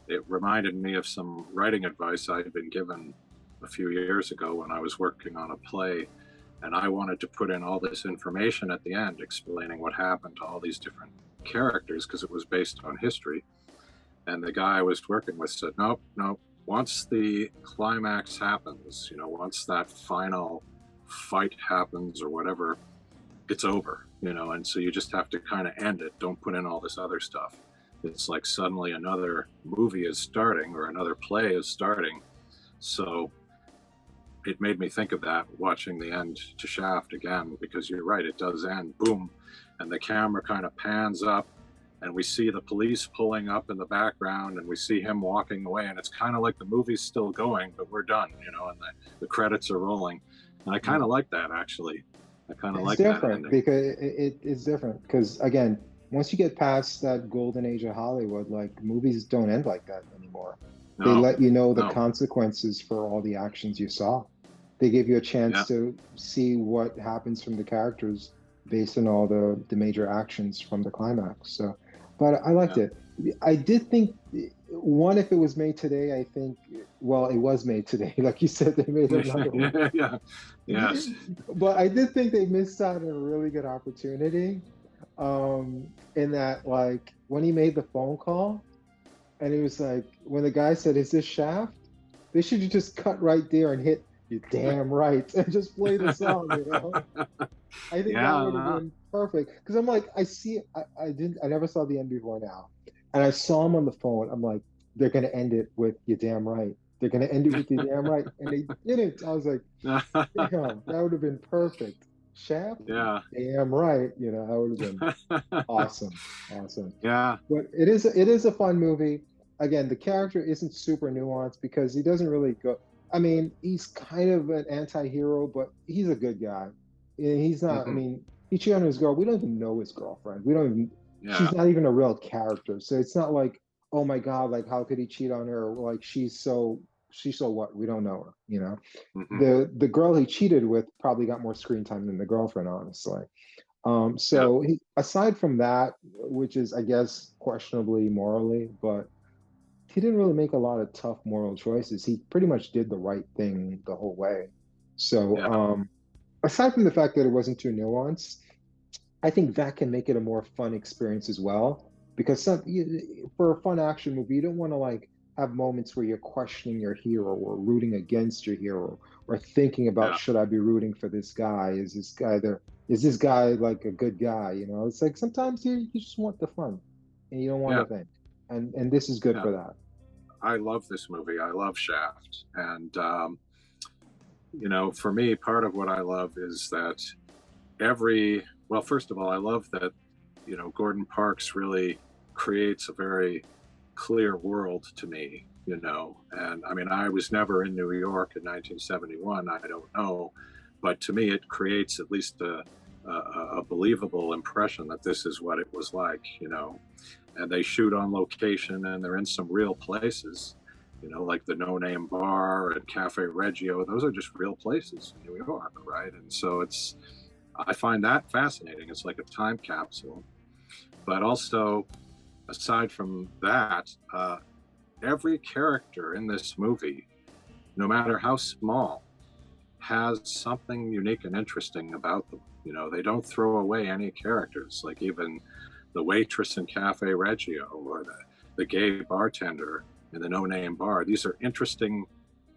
it reminded me of some writing advice I had been given a few years ago when I was working on a play, and I wanted to put in all this information at the end explaining what happened to all these different characters because it was based on history. And the guy I was working with said, nope, nope. Once the climax happens, once that final fight happens or whatever, it's over, and so you just have to kind of end it. Don't put in all this other stuff. It's like suddenly another movie is starting or another play is starting. So it made me think of that watching the end to Shaft again, because you're right, it does end, boom, and the camera kind of pans up and we see the police pulling up in the background and we see him walking away, and it's kind of like the movie's still going, but we're done, and the credits are rolling. And I kind of like that, actually. I kind of It's like that different ending. because it's different because again, once you get past that golden age of Hollywood, like movies don't end like that anymore. They No, let you know the no, consequences for all the actions you saw. They give you a yeah, chance to see what happens from the characters based on all the major actions from the climax. So, but I liked yeah, it. I did think one, if it was made today, I think, well, it was made today. Like you said, they made another one. yeah, yes, But I did think they missed out on a really good opportunity. In that, like, when he made the phone call, and he was like, when the guy said, "Is this Shaft?" They should have just cut right there and hit "You damn right" and just play the song. I think that would have yeah, been perfect because I'm like, I never saw the end before now, and I saw him on the phone. I'm like, they're gonna end it with "You damn right." They're gonna end it with "You damn right," and they didn't. I was like, damn, that would have been perfect. Shaft, yeah, damn right. That would have been awesome, awesome. yeah, But it is a fun movie. Again, the character isn't super nuanced because he doesn't really go. I mean, he's kind of an anti-hero, but he's a good guy. And he's not. I hmm, mean, he cheated on his girl. We don't even know his girlfriend. We don't even. She's yeah, not even a real character. So it's not like, oh my God, like how could he cheat on her? Like she's so what? We don't know her. hmm, The girl he cheated with probably got more screen time than the girlfriend, honestly. yeah, So aside from that, which is, I guess, questionably morally, but he didn't really make a lot of tough moral choices. He pretty much did the right thing the whole way. So, yeah, aside from the fact that it wasn't too nuanced, I think that can make it a more fun experience as well. Because for a fun action movie, you don't want to like have moments where you're questioning your hero or rooting against your hero or thinking about yeah, should I be rooting for this guy? Is this guy like a good guy? It's like sometimes you just want the fun and you don't want yeah, to think. And this is good yeah. for that. I love this movie. I love Shaft, and for me, part of what I love is that well, first of all, I love that, Gordon Parks really creates a very clear world to me, and I mean, I was never in New York in 1971. I don't know, but to me, it creates at least a believable impression that this is what it was like, and they shoot on location and they're in some real places, like the No Name Bar and Cafe Reggio. Those are just real places in New York, right? And so I find that fascinating. It's like a time capsule. But also, aside from that, every character in this movie, no matter how small, has something unique and interesting about them. They don't throw away any characters, like even the waitress in Cafe Reggio or the gay bartender in the No Name Bar. These are interesting,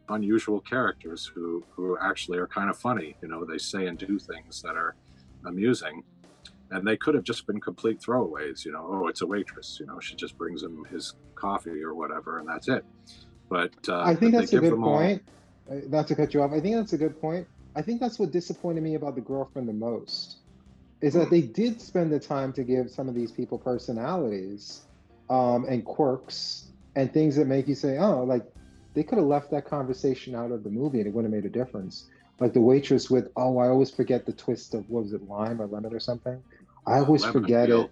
unusual characters who actually are kind of funny. They say and do things that are amusing, and they could have just been complete throwaways. Oh, it's a waitress. She just brings him his coffee or whatever, and that's it. But I think that's a good point. Not to cut you off, I think that's a good point. I think that's what disappointed me about The Girlfriend the most, is that they did spend the time to give some of these people personalities, and quirks and things that make you say, oh, like they could have left that conversation out of the movie and it wouldn't have made a difference. Like the waitress with, oh, I always forget the twist of, what was it, lime or lemon or something? I always forget it.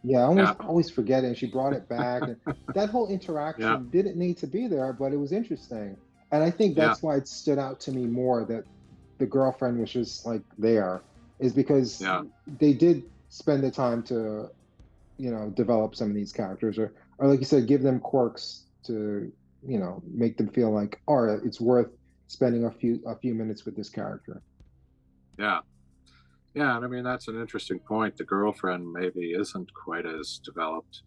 Yeah, I always forget it. And she brought it back. And that whole interaction didn't need to be there, but it was interesting. And I think that's why it stood out to me more, that the girlfriend was just like there, is because they did spend the time to, develop some of these characters, or like you said, give them quirks to, make them feel like, all right, it's worth spending a few minutes with this character. Yeah. Yeah, and I mean, that's an interesting point. The girlfriend maybe isn't quite as developed,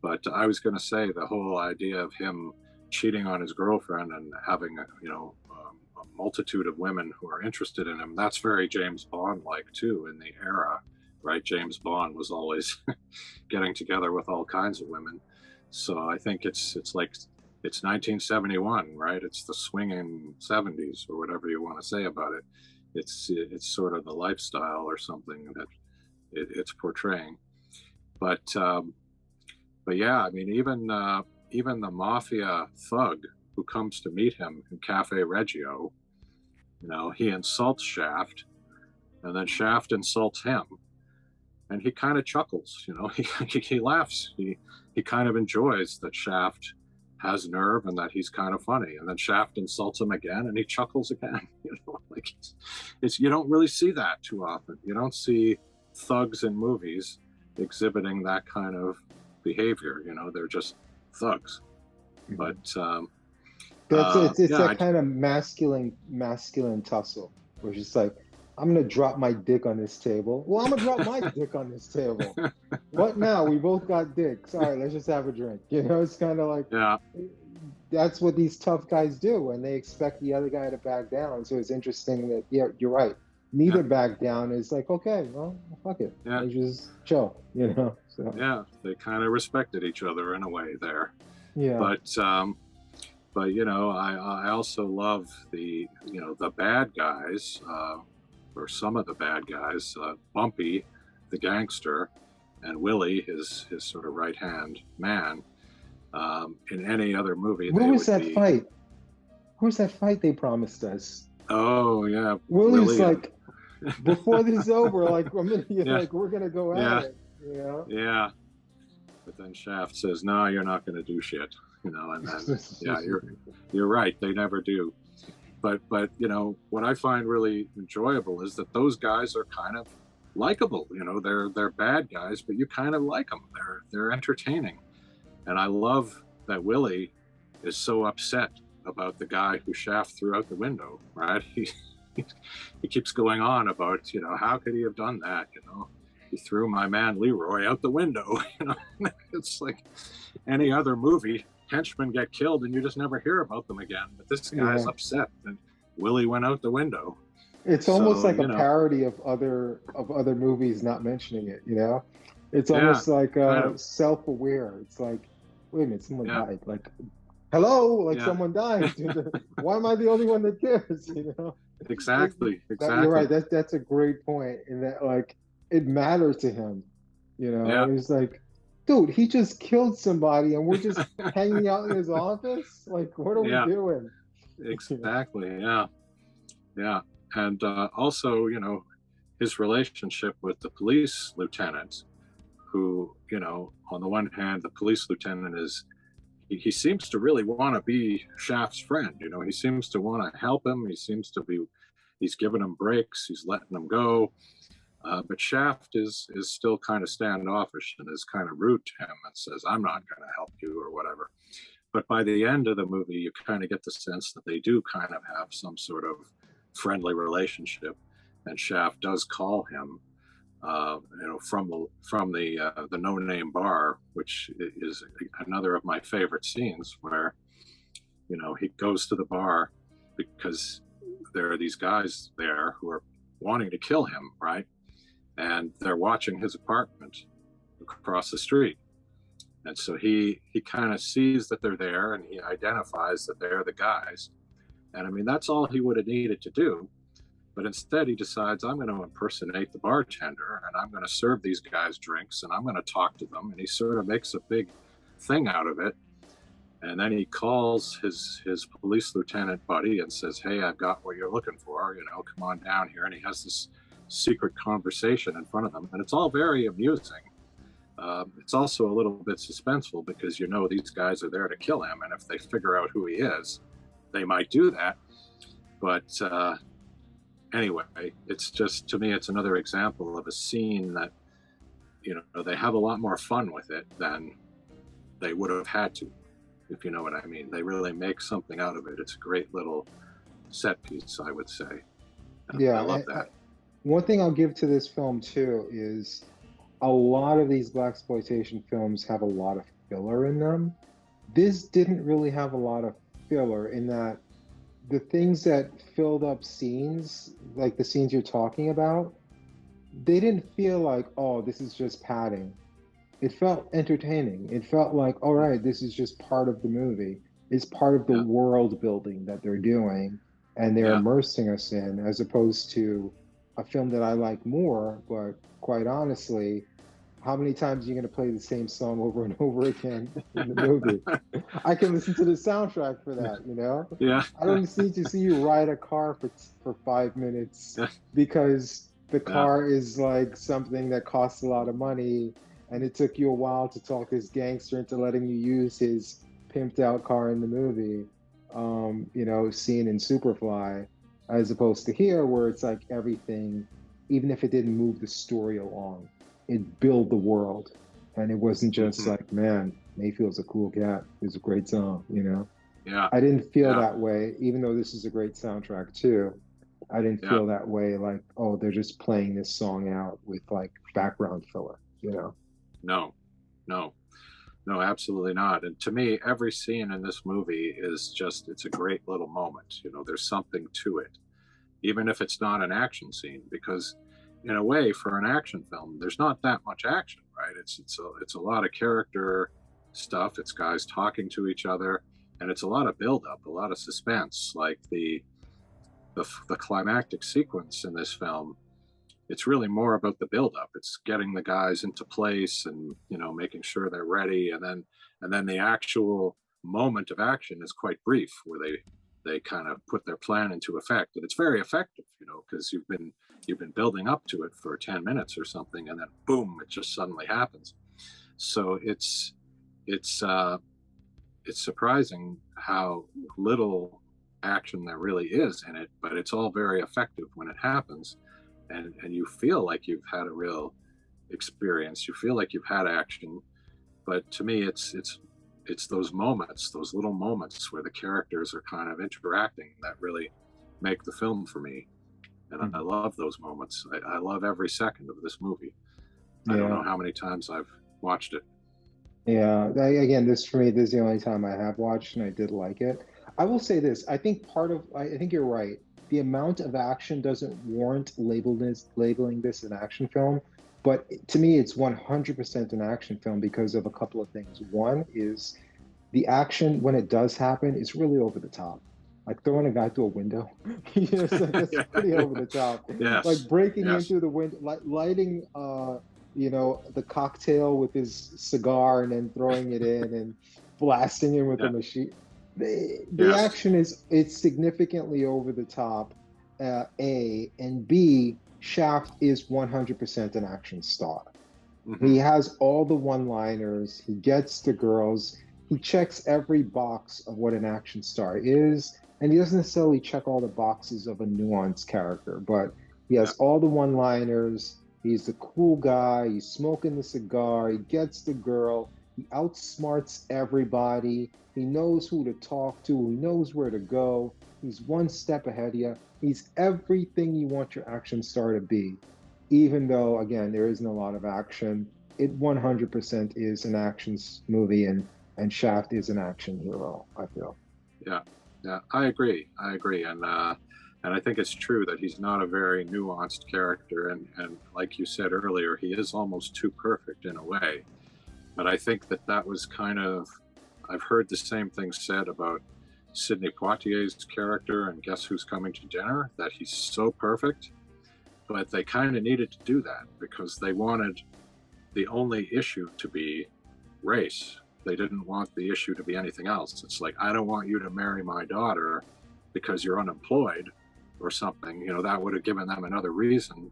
but I was going to say the whole idea of him cheating on his girlfriend and having a multitude of women who are interested in him, that's very James Bond-like too in the era, right? James Bond was always getting together with all kinds of women. So I think it's like, it's 1971, right? It's the swinging 70s or whatever you want to say about it. It's sort of the lifestyle or something that it's portraying. But yeah, I mean, even the mafia thug who comes to meet him in Cafe Reggio, he insults Shaft, and then Shaft insults him, and he kind of chuckles. He laughs. He kind of enjoys that Shaft has nerve and that he's kind of funny, and then Shaft insults him again and he chuckles again. Like it's you don't really see that too often. You don't see thugs in movies exhibiting that kind of behavior. They're just thugs. But it's that kind of masculine tussle, where it's just like, I'm gonna drop my dick on this table. Well, I'm gonna drop my dick on this table. What now? We both got dicks. All right, let's just have a drink. It's kind of like, that's what these tough guys do, and they expect the other guy to back down. So it's interesting that, you're right. Neither back down. Is like, okay, well, fuck it. Let's just chill. So. Yeah, they kind of respected each other in a way there. Yeah. But I also love the bad guys. Or some of the bad guys, Bumpy, the gangster, and Willie, his sort of right-hand man. In any other movie, where was that fight? Where's that fight they promised us? Oh yeah, Willie's like, before this is over, like, like we're gonna go at it. Yeah. But then Shaft says, "No, you're not gonna do shit." And then you're right. They never do. But what I find really enjoyable is that those guys are kind of likable. They're bad guys, but you kind of like them. They're entertaining, and I love that Willie is so upset about the guy who Shaft threw out the window. Right? He keeps going on about how could he have done that? He threw my man Leroy out the window. It's like any other movie. Henchmen get killed and you just never hear about them again, but this guy's upset and Willie went out the window. It's almost like a parody of other movies not mentioning it. It's almost like self-aware. It's like, wait a minute, someone died. Like, hello, like someone died. Why am I the only one that cares? Exactly, You're right. exactly. That's a great point. In that, like, it mattered to him. You know, Yeah, it's like, dude, he just killed somebody, and we're just hanging out in his office. Like, what are we yeah, doing? You know? exactly. Yeah, yeah. And also, his relationship with the police lieutenant, who, on the one hand, the police lieutenant he seems to really want to be Shaft's friend. He seems to want to help him. He's giving him breaks. He's letting him go. But Shaft is still kind of standoffish and is kind of rude to him and says, "I'm not going to help you," or whatever. But by the end of the movie, you kind of get the sense that they do kind of have some sort of friendly relationship, and Shaft does call him, from the No Name Bar, which is another of my favorite scenes, where he goes to the bar because there are these guys there who are wanting to kill him, right? And they're watching his apartment across the street. And so he kind of sees that they're there, and he identifies that they're the guys. And I mean, that's all he would have needed to do. But instead, he decides, I'm going to impersonate the bartender, and I'm going to serve these guys drinks, and I'm going to talk to them. And he sort of makes a big thing out of it. And then he calls his police lieutenant buddy and says, "Hey, I've got what you're looking for. Come on down here." And he has this secret conversation in front of them, and it's all very amusing. It's also a little bit suspenseful because these guys are there to kill him, and if they figure out who he is, they might do that. But anyway, it's just, to me, it's another example of a scene that they have a lot more fun with it than they would have had to, if you know what I mean. They really make something out of it. It's a great little set piece, I would say. Yeah. I love that. One thing I'll give to this film too is a lot of these blaxploitation films have a lot of filler in them. This didn't really have a lot of filler in that the things that filled up scenes, like the scenes you're talking about, they didn't feel like, oh, this is just padding. It felt entertaining. It felt like, all right, this is just part of the movie. It's part of the Yeah, world building that they're doing and they're yeah, immersing us in, as opposed to a film that I like more, but quite honestly, how many times are you going to play the same song over and over again in the movie? I can listen to the soundtrack for that, you know? yeah, I don't need to see you ride a car for 5 minutes yeah, because the yeah, car is like something that costs a lot of money and it took you a while to talk this gangster into letting you use his pimped out car in the movie, seen in Superfly, as opposed to here where it's like everything, even if it didn't move the story along, it built the world. And it wasn't just hmm, like, man, Mayfield's a cool cat. It's a great song, you know? yeah, I didn't feel yeah, that way, even though this is a great soundtrack too. I didn't yeah. feel that way, like, oh, they're just playing this song out with like background filler, you know? No, no, no, absolutely not. And to me, every scene in this movie it's a great little moment. There's something to it, even if it's not an action scene, because in a way, for an action film, there's not that much action, right? It's a lot of character stuff. It's guys talking to each other, and it's a lot of build up, a lot of suspense. Like the climactic sequence in this film, it's really more about the build up. It's getting the guys into place and making sure they're ready, and then the actual moment of action is quite brief, where they kind of put their plan into effect, and it's very effective, because you've been building up to it for 10 minutes or something, and then boom, it just suddenly happens. So it's it's surprising how little action there really is in it, but it's all very effective when it happens, and you feel like you've had a real experience. You feel like you've had action, but to me, it's those moments, those little moments where the characters are kind of interacting, that really make the film for me. And I Mhm. love those moments. I love every second of this movie. I don't Yeah. know how many times I've watched it. Yeah. Again, this for me, this is the only time I have watched and I did like it. I will say this. I think I think you're right. The amount of action doesn't warrant labeling this an action film. But to me, it's 100% an action film because of a couple of things. One is the action, when it does happen, is really over the top. like throwing a guy through a window. It's like that's Yeah. pretty over the top. Like Yes. breaking Yes. into the window, like lighting the cocktail with his cigar and then throwing it in and blasting him with a Yeah. machine. The Yes. action is it's significantly over the top. A and B, Shaft is 100% an action star. Hmm. He has all the one-liners. He gets the girls. He checks every box of what an action star is, and he doesn't necessarily check all the boxes of a nuanced character, but he Yeah. has all the one-liners. He's the cool guy. He's smoking the cigar. He gets the girl. He outsmarts everybody. He knows who to talk to. He knows where to go. He's one step ahead of you. He's everything you want your action star to be, even though again there isn't a lot of action. It 100% is an action movie, and Shaft is an action hero, I feel. Yeah. Yeah. I agree. I agree. And I think it's true that he's not a very nuanced character. And like you said earlier, he is almost too perfect in a way. But I think that that was kind of, I've heard the same thing said about Sidney Poitier's character and Guess Who's Coming to Dinner, that he's so perfect. But they kind of needed to do that because they wanted the only issue to be race. They didn't want the issue to be anything else. It's like, I don't want you to marry my daughter because you're unemployed or something. You know, that would have given them another reason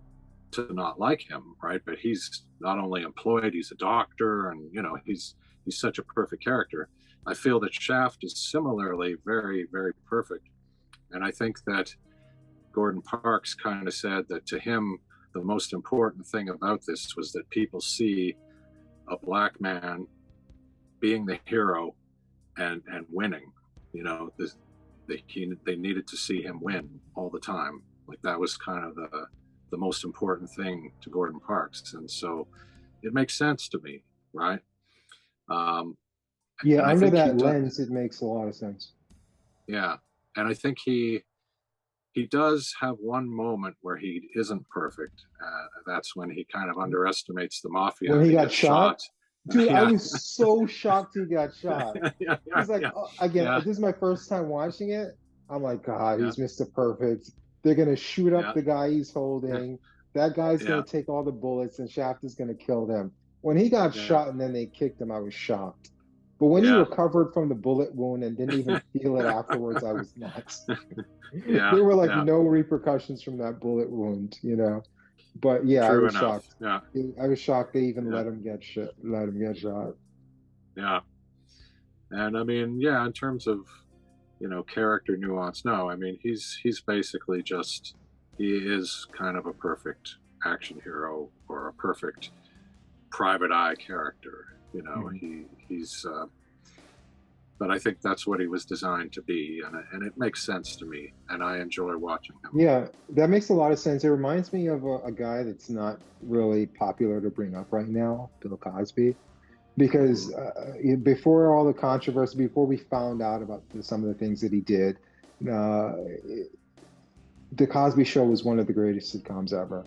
to not like him, right? But he's not only employed, he's a doctor, and you know, he's such a perfect character. I feel that Shaft is similarly very, very perfect. And I think that Gordon Parks kind of said that to him, the most important thing about this was that people see a black man being the hero and winning. You know, they needed to see him win all the time. Like that was kind of the most important thing to Gordon Parks, and so it makes sense to me, right? Um, Yeah, and I under think he that does, lens it makes a lot of sense. yeah. And I think he does have one moment where he isn't perfect. That's when he kind of underestimates the mafia When and he he got gets shot. shot, dude, I Yeah, was so shocked he got shot. yeah, yeah, He's like, yeah, oh, again, yeah, this is my first time watching it. I'm like, God, yeah, he's Mr. Perfect. They're gonna shoot up yeah, the guy he's yeah, holding. That guy's gonna yeah, take all the bullets, and Shaft is gonna kill them. When he got yeah, shot and then they kicked him, I was shocked. But when he yeah, recovered from the bullet wound and didn't even feel it afterwards, I was not. yeah, There were like yeah. no repercussions from that bullet wound. But yeah, I True was enough. shocked. Yeah, I was shocked they even yeah, let him get shot. yeah. And I mean, yeah, in terms of character nuance, no, I mean he's basically just he is kind of a perfect action hero or a perfect private eye character. You know, Mhm. he's but I think that's what he was designed to be, and it makes sense to me, and I enjoy watching him. Yeah, that makes a lot of sense. It reminds me of a guy that's not really popular to bring up right now, Bill Cosby, Hmm. because before all the controversy, before we found out about some of the things that he did, uh, the Cosby Show was one of the greatest sitcoms ever.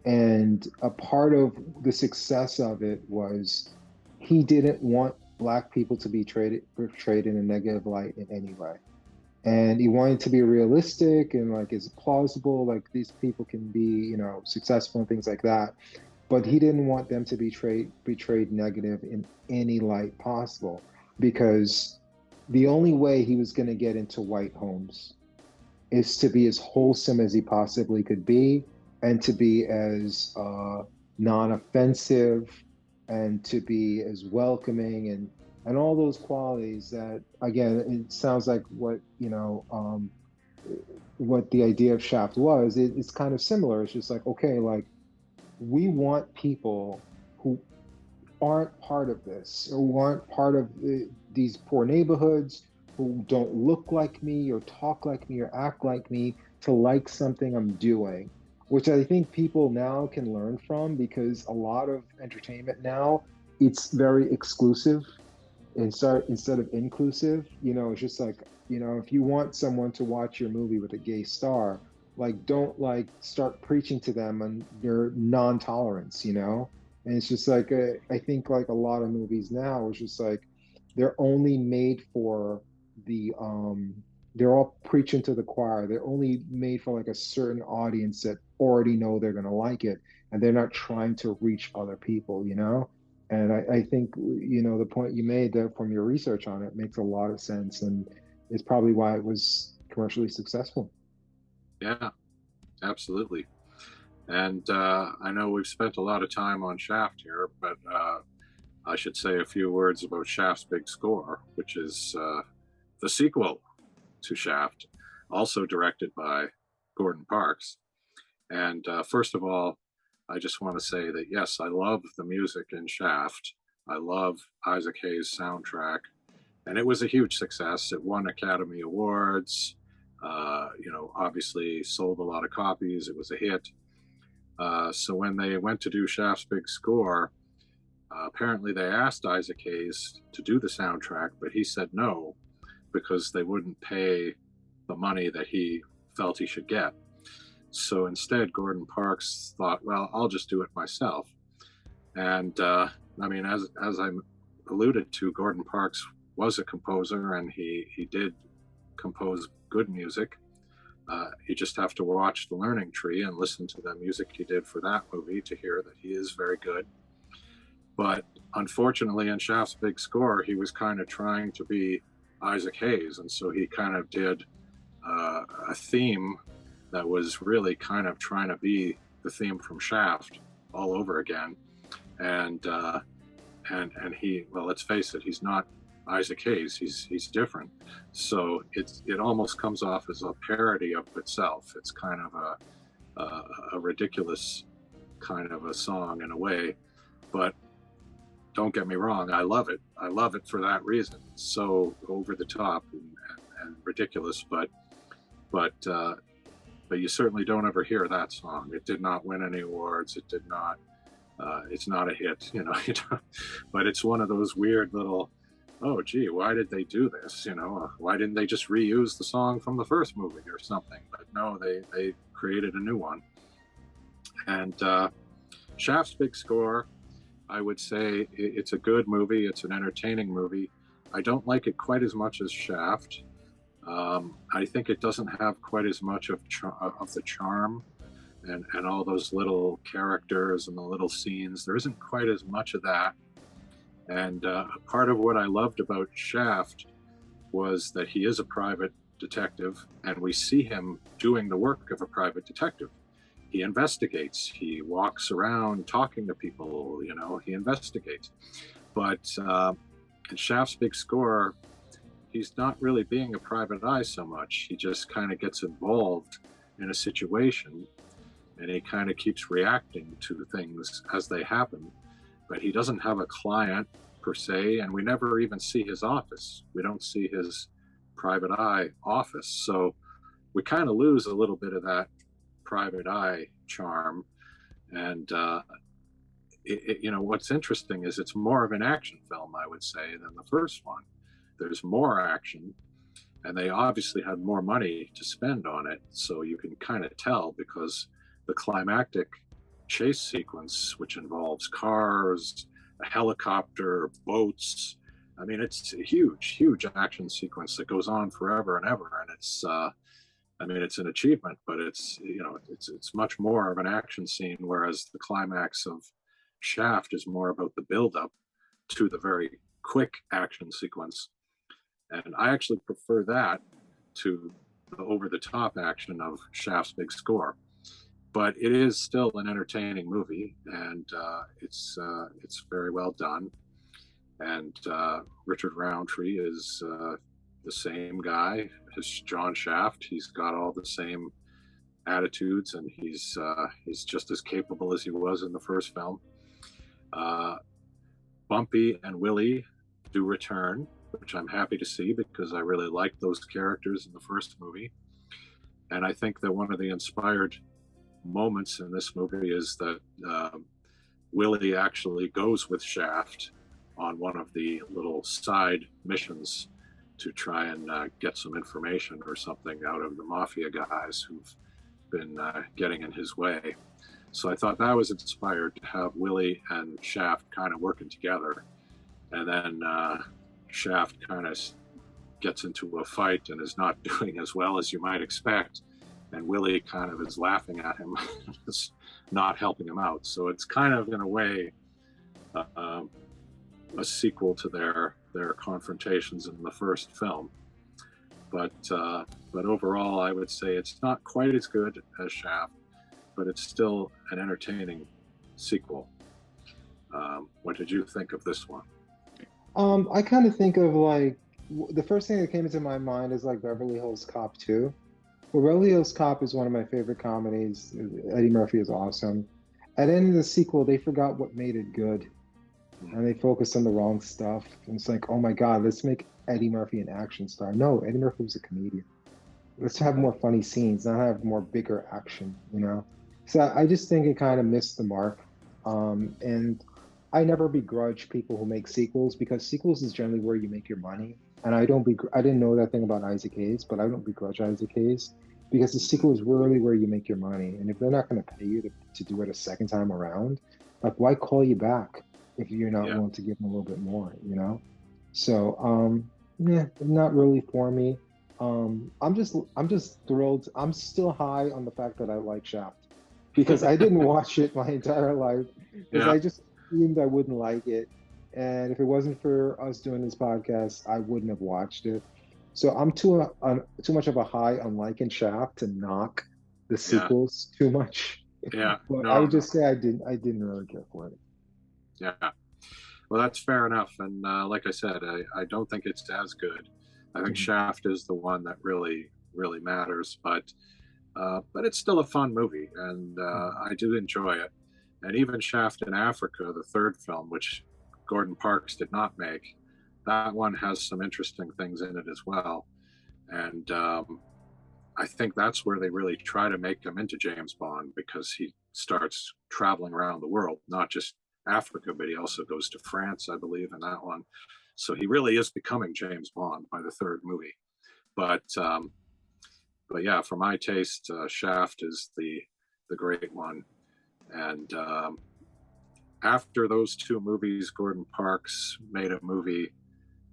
And a part of the success of it was he didn't want black people to be portrayed in a negative light in any way. And he wanted to be realistic and like is it plausible, like these people can be, successful and things like that. But he didn't want them to be betrayed negative in any light possible, because the only way he was going to get into white homes is to be as wholesome as he possibly could be, and to be as non-offensive, and to be as welcoming, and all those qualities that again it sounds like what the idea of Shaft was. It's kind of similar. It's just like, okay, like we want people who aren't part of this, or aren't part of these poor neighborhoods, who don't look like me or talk like me or act like me, to like something I'm doing, which I think people now can learn from, because a lot of entertainment now, it's very exclusive instead of inclusive. It's just like, if you want someone to watch your movie with a gay star, like don't like start preaching to them on your non-tolerance. And it's just like I think like a lot of movies now is just like they're only made for the they're all preaching to the choir. They're only made for like a certain audience that already know they're going to like it, and they're not trying to reach other people, you know? And I think, you know, the point you made there from your research on it makes a lot of sense, and is probably why it was commercially successful. Yeah, absolutely. And I know we've spent a lot of time on Shaft here, but I should say a few words about Shaft's big score, which is the sequel to Shaft, also directed by Gordon Parks. And first of all, I just want to say that yes, I love the music in Shaft. I love Isaac Hayes' soundtrack, and it was a huge success. It won Academy Awards. You know, obviously sold a lot of copies. It was a hit. So when they went to do Shaft's big score, apparently they asked Isaac Hayes to do the soundtrack, but he said no because they wouldn't pay the money that he felt he should get. So instead, Gordon Parks thought, well, I'll just do it myself. And I mean, as I alluded to, Gordon Parks was a composer, and he did compose good music. You just have to watch The Learning Tree and listen to the music he did for that movie to hear that he is very good. But unfortunately, in Shaft's big score, he was kind of trying to be Isaac Hayes, and so he kind of did a theme that was really kind of trying to be the theme from Shaft all over again. And he, well, let's face it, he's not Isaac Hayes. He's different. So it almost comes off as a parody of itself. It's kind of a ridiculous kind of a song in a way, but don't get me wrong, I love it. I love it for that reason. It's so over the top and ridiculous, but you certainly don't ever hear that song. It did not win any awards. It did not. It's not a hit, you know. But it's one of those weird little, oh gee, why did they do this? You know, why didn't they just reuse the song from the first movie or something? But no, they created a new one. And Shaft's big score, I would say it's a good movie. It's an entertaining movie. I don't like it quite as much as Shaft. I think it doesn't have quite as much of the charm and all those little characters and the little scenes. There isn't quite as much of that. And part of what I loved about Shaft was that he is a private detective, and we see him doing the work of a private detective. He investigates, he walks around talking to people, you know, he investigates. But in Shaft's big score, he's not really being a private eye so much. He just kind of gets involved in a situation, and he kind of keeps reacting to things as they happen. But he doesn't have a client per se, and we never even see his office. We don't see his private eye office. So we kind of lose a little bit of that private eye charm. And you know, what's interesting is it's more of an action film, I would say, than the first one. There's more action, and they obviously had more money to spend on it. So you can kind of tell, because the climactic chase sequence, which involves cars, a helicopter, boats. I mean, it's a huge action sequence that goes on forever and ever. And it's, I mean, it's an achievement, but it's, you know, it's much more of an action scene, whereas the climax of Shaft is more about the buildup to the very quick action sequence. And I actually prefer that to the over-the-top action of Shaft's big score. But it is still an entertaining movie, and it's very well done. And Richard Roundtree is the same guy as John Shaft. He's got all the same attitudes, and he's just as capable as he was in the first film. Bumpy and Willie do return, which I'm happy to see, because I really liked those characters in the first movie. And I think that one of the inspired moments in this movie is that Willie actually goes with Shaft on one of the little side missions to try and get some information or something out of the mafia guys who've been getting in his way. So I thought that was inspired to have Willie and Shaft kind of working together, and then Shaft kind of gets into a fight and is not doing as well as you might expect, and Willie kind of is laughing at him, just not helping him out. So it's kind of, in a way, a sequel to their confrontations in the first film. But overall, I would say it's not quite as good as Shaft, but it's still an entertaining sequel. What did you think of this one? I kind of think of like the first thing that came into my mind is like Beverly Hills Cop 2. Well, Beverly Hills Cop is one of my favorite comedies. Eddie Murphy is awesome. At the end of the sequel, they forgot what made it good, and they focused on the wrong stuff. And it's like, oh my God, let's make Eddie Murphy an action star. No, Eddie Murphy was a comedian. Let's have more funny scenes, not have more bigger action, you know? So I just think it kind of missed the mark. And I never begrudge people who make sequels, because sequels is generally where you make your money. And I didn't know that thing about Isaac Hayes, but I don't begrudge Isaac Hayes, because the sequel is really where you make your money. And if they're not going to pay you to do it a second time around, like, why call you back if you're not willing to give them a little bit more, you know? So, yeah, not really for me. I'm just thrilled. I'm still high on the fact that I like Shaft, because I didn't watch it my entire life, because I just assumed I wouldn't like it. And if it wasn't for us doing this podcast, I wouldn't have watched it. So I'm too much of a high on liking Shaft to knock the sequels too much. Yeah, but I would just say I didn't really care for it. Yeah, well, that's fair enough. And like I said, I don't think it's as good. I think Shaft is the one that really matters, but it's still a fun movie, and I do enjoy it. And even Shaft in Africa, the third film, which Gordon Parks did not make, that one has some interesting things in it as well. And I think that's where they really try to make him into James Bond, because he starts traveling around the world, not just Africa, but he also goes to France, I believe, in that one. So he really is becoming James Bond by the third movie. But yeah, for my taste, Shaft is the great one. And after those two movies, Gordon Parks made a movie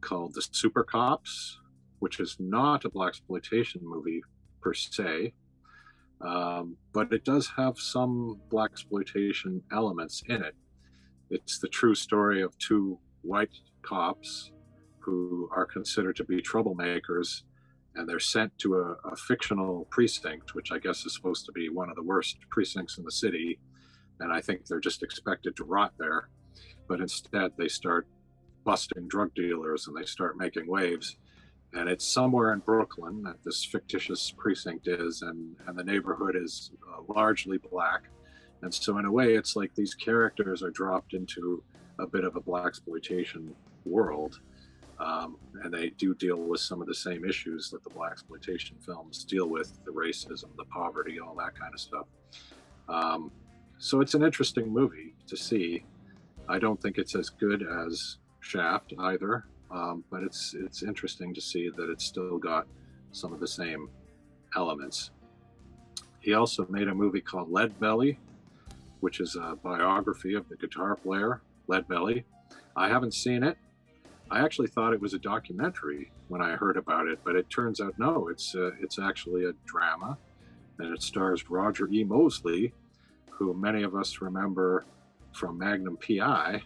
called The Super Cops, which is not a blaxploitation movie per se, but it does have some blaxploitation elements in it. It's the true story of two white cops who are considered to be troublemakers, and they're sent to a fictional precinct, which I guess is supposed to be one of the worst precincts in the city. And I think they're just expected to rot there. But instead, they start busting drug dealers and they start making waves. And it's somewhere in Brooklyn that this fictitious precinct is, and the neighborhood is largely black. And so in a way, it's like these characters are dropped into a bit of a blaxploitation world. And they do deal with some of the same issues that the blaxploitation films deal with, the racism, the poverty, all that kind of stuff. So it's an interesting movie to see. I don't think it's as good as Shaft either, but it's interesting to see that it's still got some of the same elements. He also made a movie called Lead Belly, which is a biography of the guitar player Lead Belly. I haven't seen it. I actually thought it was a documentary when I heard about it, but it turns out no, it's actually a drama, and it stars Roger E. Mosley, who many of us remember from Magnum P.I.,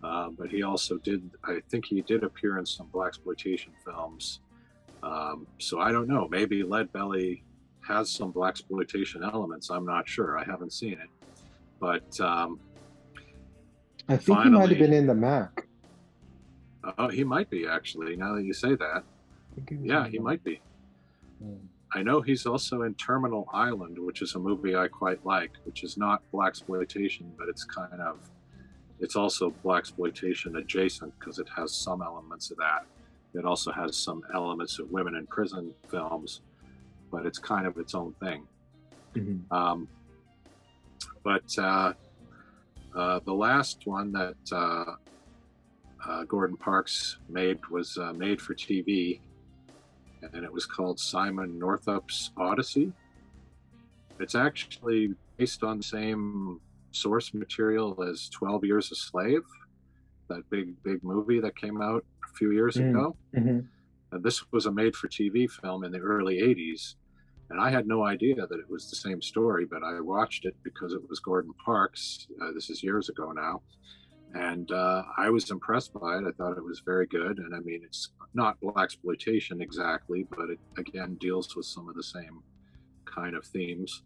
but he also I think he did appear in some blaxploitation films. So I don't know, maybe Lead Belly has some blaxploitation elements. I'm not sure. I haven't seen it. But I think he might have been in the Mack. Oh, he might be, actually, now that you say that. Yeah, he might be. I know he's also in Terminal Island, which is a movie I quite like, which is not blaxploitation, but it's also blaxploitation adjacent, because it has some elements of that. It also has some elements of women in prison films, but it's kind of its own thing. Mm-hmm. But the last one that Gordon Parks made was made for TV, and it was called Simon Northup's Odyssey. It's actually based on the same source material as 12 Years a Slave, that big movie that came out a few years ago. Mm-hmm. This was a made-for-TV film in the early 80s, and I had no idea that it was the same story, but I watched it because it was Gordon Parks. This is years ago now. And I was impressed by it. I thought it was very good. And I mean, it's not Blaxploitation exactly, but it again deals with some of the same kind of themes.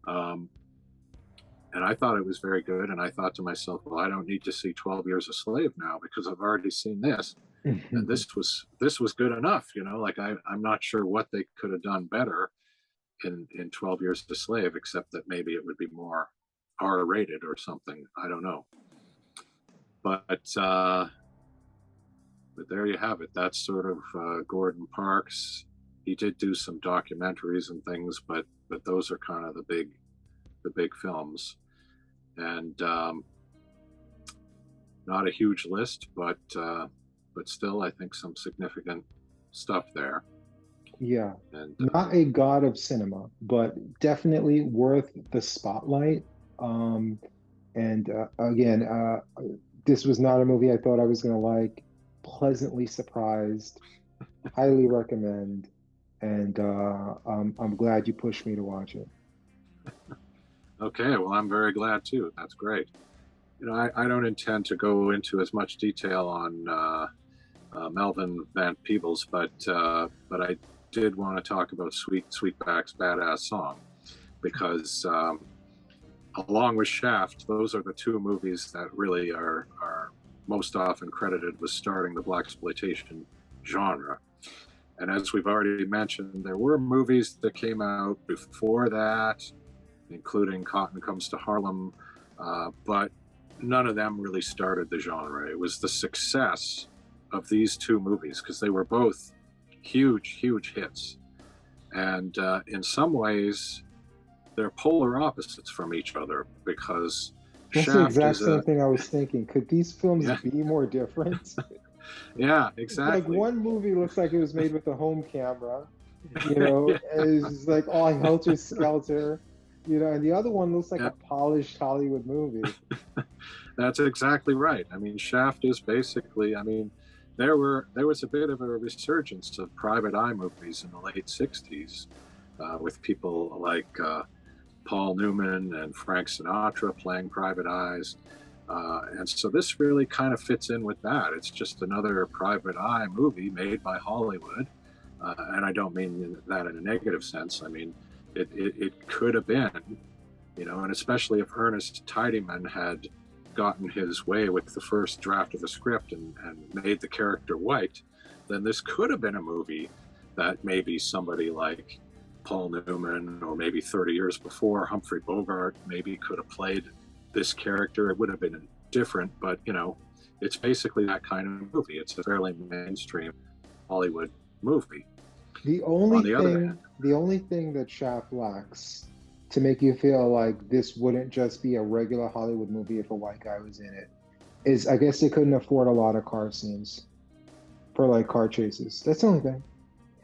And I thought it was very good. And I thought to myself, well, I don't need to see 12 Years a Slave now because I've already seen this. And this was good enough, you know, like I'm not sure what they could have done better in 12 Years a Slave, except that maybe it would be more R-rated or something. I don't know. But there you have it. That's sort of Gordon Parks. He did do some documentaries and things, but those are kind of the big films. And not a huge list, but still, I think some significant stuff there. Yeah, and not a god of cinema, but definitely worth the spotlight. And again, this was not a movie I thought I was going to like. Pleasantly surprised. Highly recommend. And I'm glad you pushed me to watch it. Okay, well, I'm very glad too. That's great. You know, I don't intend to go into as much detail on Melvin Van Peebles, but I did want to talk about Sweetback's Baadasssss song, because along with Shaft, those are the two movies that really are most often credited with starting the Blaxploitation genre. And as we've already mentioned, there were movies that came out before that, including Cotton Comes to Harlem, but none of them really started the genre. It was the success of these two movies, because they were both huge hits. And in some ways, they're polar opposites from each other, because that's Shaft the exact is same thing I was thinking. Could these films be more different? Yeah, exactly. Like one movie looks like it was made with a home camera, you know, it's like all helter skelter, you know, and the other one looks like a polished Hollywood movie. That's exactly right. I mean, Shaft is basically, I mean, there was a bit of a resurgence of private eye movies in the late 60s with people like Paul Newman and Frank Sinatra playing private eyes. And so this really kind of fits in with that. It's just another private eye movie made by Hollywood. And I don't mean that in a negative sense. I mean, it could have been, you know, and especially if Ernest Tidyman had gotten his way with the first draft of the script and made the character white, then this could have been a movie that maybe somebody like Paul Newman, or maybe 30 years before, Humphrey Bogart maybe could have played this character. It would have been different, but you know, it's basically that kind of movie. It's a fairly mainstream Hollywood movie. The only thing that Shaft lacks to make you feel like this wouldn't just be a regular Hollywood movie if a white guy was in it is, I guess they couldn't afford a lot of car scenes for like car chases. That's the only thing.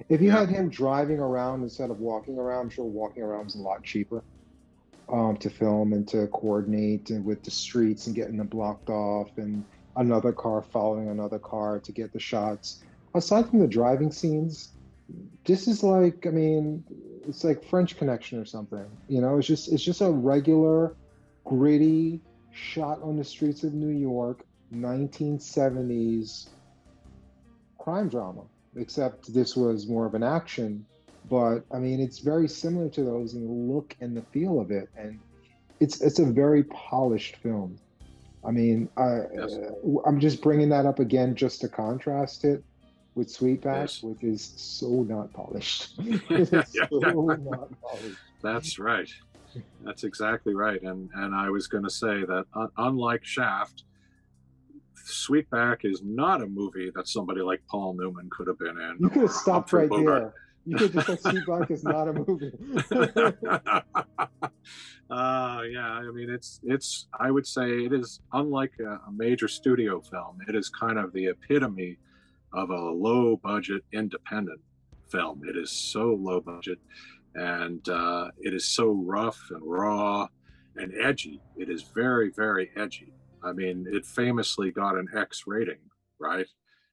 If you had him driving around instead of walking around, I'm sure walking around was a lot cheaper to film and to coordinate and with the streets and getting them blocked off and another car following another car to get the shots. Aside from the driving scenes, this is like, I mean, it's like French Connection or something. You know, it's just a regular, gritty, shot on the streets of New York, 1970s crime drama. Except this was more of an action, but I mean, it's very similar to those in the look and the feel of it, and it's a very polished film. I mean, I'm just bringing that up again just to contrast it with Sweetback, which is so not polished. Not polished. That's right. That's exactly right. And I was going to say that unlike Shaft, Sweetback is not a movie that somebody like Paul Newman could have been in. You could have stopped right there. You could just say Sweetback is not a movie. Yeah, I mean, it's. I would say it is, unlike a major studio film, it is kind of the epitome of a low budget independent film. It is so low budget, and it is so rough and raw and edgy. It is very, very edgy. I mean, it famously got an X rating, right?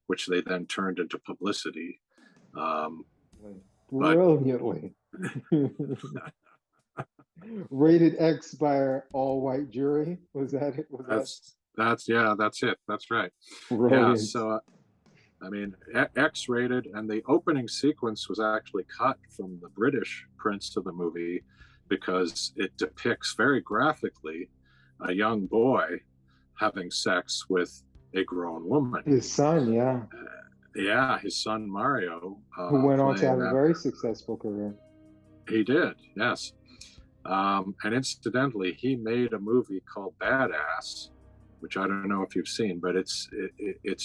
Which they then turned into publicity. But Brilliantly. Rated X by an all-white jury. Was that it? Was that that's it. That's right. Yeah. brilliant? So I mean, X-rated, and the opening sequence was actually cut from the British prints of the movie because it depicts very graphically a young boy having sex with a grown woman. His son, yeah, Yeah, his son Mario who went on to playing have a that. very successful career. He did, yes. And incidentally, he made a movie called Baadasssss, which I don't know if you've seen, but it's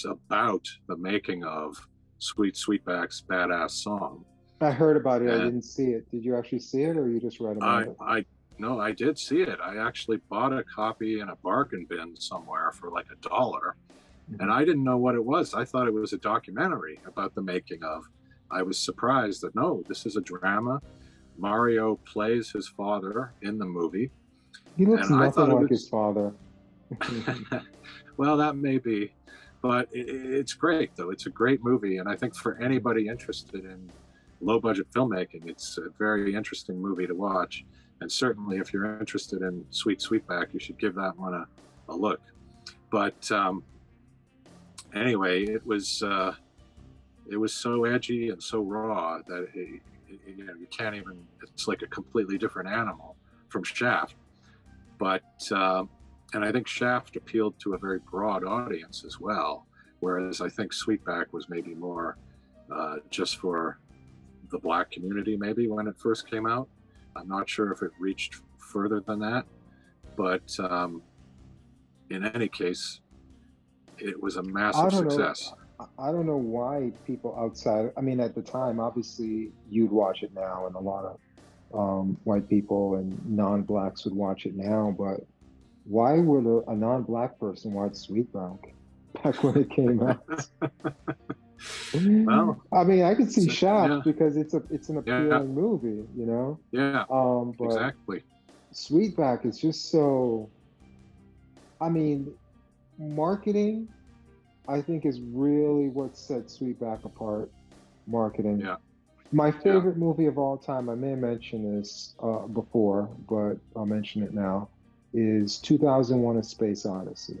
about the making of Sweetback's Baadasssss song. I heard about it. I And didn't see it. Did you actually see it, or you just read about it? I no, I did see it. I actually bought a copy in a bargain bin somewhere for like $1, and I didn't know what it was. I thought it was a documentary about the making of. I was surprised that no, this is a drama. Mario plays his father in the movie. He looks And I nothing thought it like was, his father. well, that may be, but it's great though. It's a great movie, and I think for anybody interested in low budget filmmaking, it's a very interesting movie to watch. And certainly, if you're interested in Sweetback, you should give that one a look. But anyway, it was so edgy and so raw that you can't even. It's like a completely different animal from Shaft. But and I think Shaft appealed to a very broad audience as well, whereas I think Sweetback was maybe more just for the Black community, maybe when it first came out. I'm not sure if it reached further than that, but in any case, it was a massive success. I don't know why people outside. I mean, at the time, obviously, you'd watch it now, and a lot of white people and non-blacks would watch it now. But why would a non-black person watch Sweetback back when it came out? Well, I mean, I could see Shaft yeah, because it's an appealing yeah, movie, you know. yeah, But exactly. Sweetback is just so. I mean, marketing, I think, is really what sets Sweetback apart. Marketing. Yeah, My yeah. favorite movie of all time, I may have mentioned this before, but I'll mention it now, is 2001: A Space Odyssey.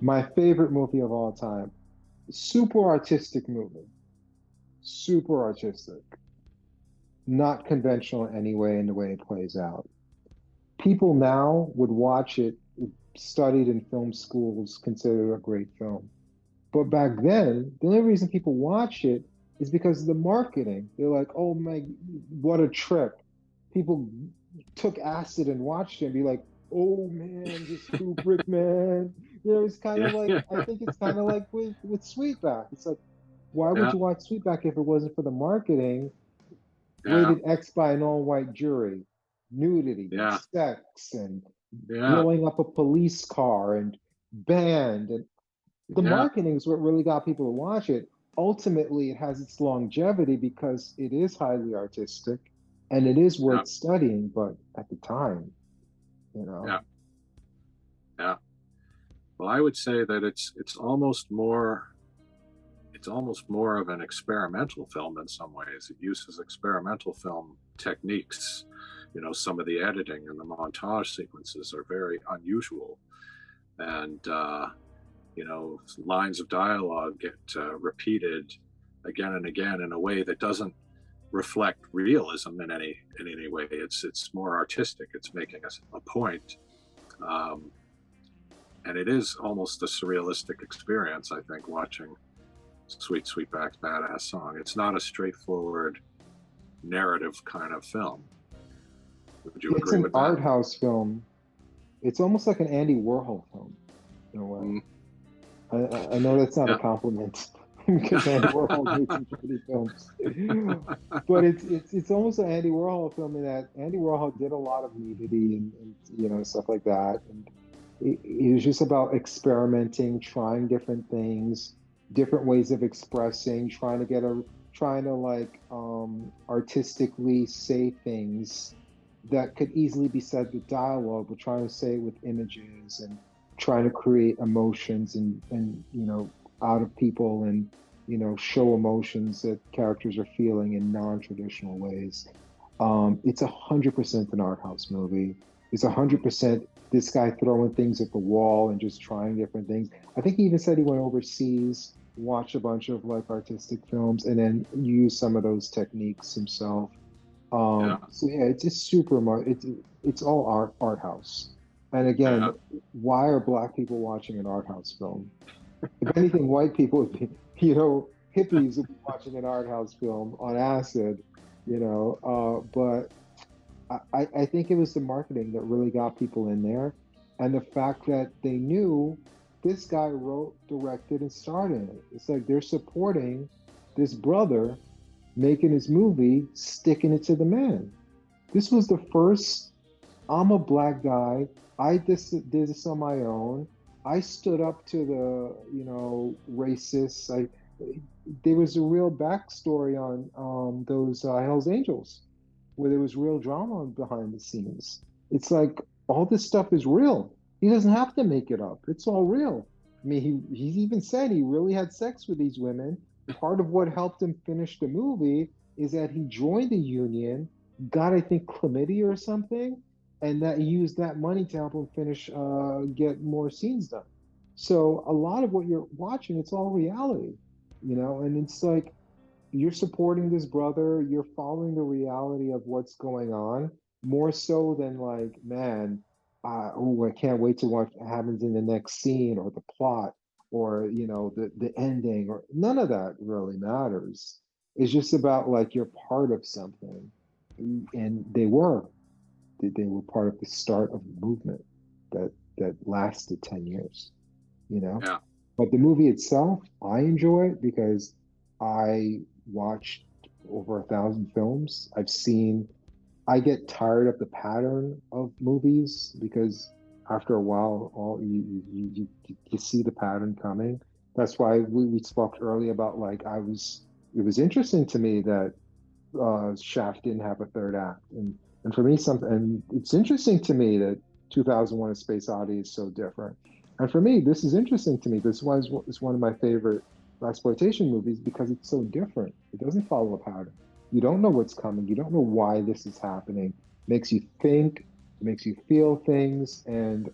My favorite movie of all time. Super artistic movie. Super artistic. Not conventional in any way in the way it plays out. People now would watch it, studied in film schools, considered a great film. But back then, the only reason people watch it is because of the marketing. They're like, oh my, what a trip. People took acid and watched it and be like, oh man, this Kubrick man. You know, it's kind of Yeah, like, yeah, I think it's kind of like with Sweetback. It's like, why would yeah, you watch Sweetback if it wasn't for the marketing? yeah, Rated X by an all-white jury, nudity, yeah, sex, and yeah, blowing up a police car and band. And the yeah, marketing is what really got people to watch it. Ultimately, it has its longevity because it is highly artistic and it is yeah, worth studying. But at the time, you know, yeah, yeah. Well, I would say that it's almost more of an experimental film in some ways. It uses experimental film techniques. You know, some of the editing and the montage sequences are very unusual, and you know, lines of dialogue get repeated again and again in a way that doesn't reflect realism in any way. It's more artistic. It's making a point, um, and it is almost a surrealistic experience. I think watching Sweetback's Baadasssss song. It's not a straightforward narrative kind of film. Would you it's agree an with that? art house film. It's almost like an Andy Warhol film in a way. Mm, I know that's not a yeah, compliment because Andy Warhol made some pretty films, but it's almost an Andy Warhol film in that Andy Warhol did a lot of nudity and you know stuff like that, and it was just about experimenting, trying different things, different ways of expressing, trying to like artistically say things that could easily be said with dialogue, but trying to say it with images and trying to create emotions and you know out of people and show emotions that characters are feeling in non-traditional ways. It's 100% an art house movie. It's 100% this guy throwing things at the wall and just trying different things. I think he even said he went overseas, watched a bunch of like artistic films, and then used some of those techniques himself. Yeah, So yeah, it's just super much. It's all art house. And yeah. again, why are black people watching an art house film? If anything, white people would be, hippies would be watching an art house film on acid, but I think it was the marketing that really got people in there. And the fact that they knew this guy wrote, directed, and starred in it. It's like they're supporting this brother making his movie, sticking it to the man. This was the first, I'm a black guy. Did this on my own. I stood up to the, racists. There was a real backstory on those Hell's Angels, where there was real drama behind the scenes. It's like all this stuff is real. He doesn't have to make it up. It's all real. I mean, he's even said he really had sex with these women. Part of what helped him finish the movie is that he joined the union, got, I think, chlamydia or something, and that he used that money to help him finish, get more scenes done. So a lot of what you're watching, it's all reality, and it's like you're supporting this brother, you're following the reality of what's going on more so than like, man, oh, I can't wait to watch what happens in the next scene or the plot or the ending or none of that really matters. It's just about like you're part of something, and they were part of the start of a movement that lasted 10 years, you know? Yeah. But the movie itself, I enjoy it because I watched over 1,000 films. I get tired of the pattern of movies because after a while, all you see the pattern coming. That's why we spoke earlier about like it was interesting to me that Shaft didn't have a third act. And for me, and it's interesting to me that 2001: A Space Odyssey is so different. And for me, this is interesting to me. This was is one of my favorite exploitation movies because it's so different. It doesn't follow a pattern. You don't know what's coming. You don't know why this is happening. Makes you think, makes you feel things, and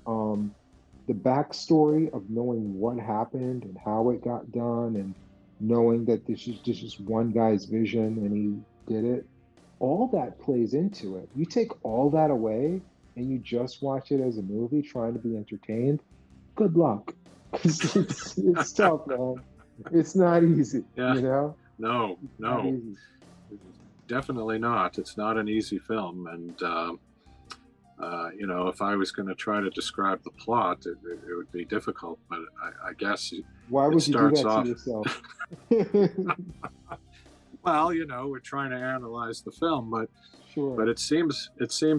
the backstory of knowing what happened and how it got done, and knowing that this is just one guy's vision and he did it, all that plays into it. You take all that away and you just watch it as a movie trying to be entertained, good luck. 'Cause it's tough, man. It's not easy, Yeah. you know? No, It's not no, easy. definitely not. It's not an easy film. And, if I was going to try to describe the plot, it would be difficult. But I guess Why it would you do starts that to off, yourself? well, we're trying to analyze the film, but Sure. it seems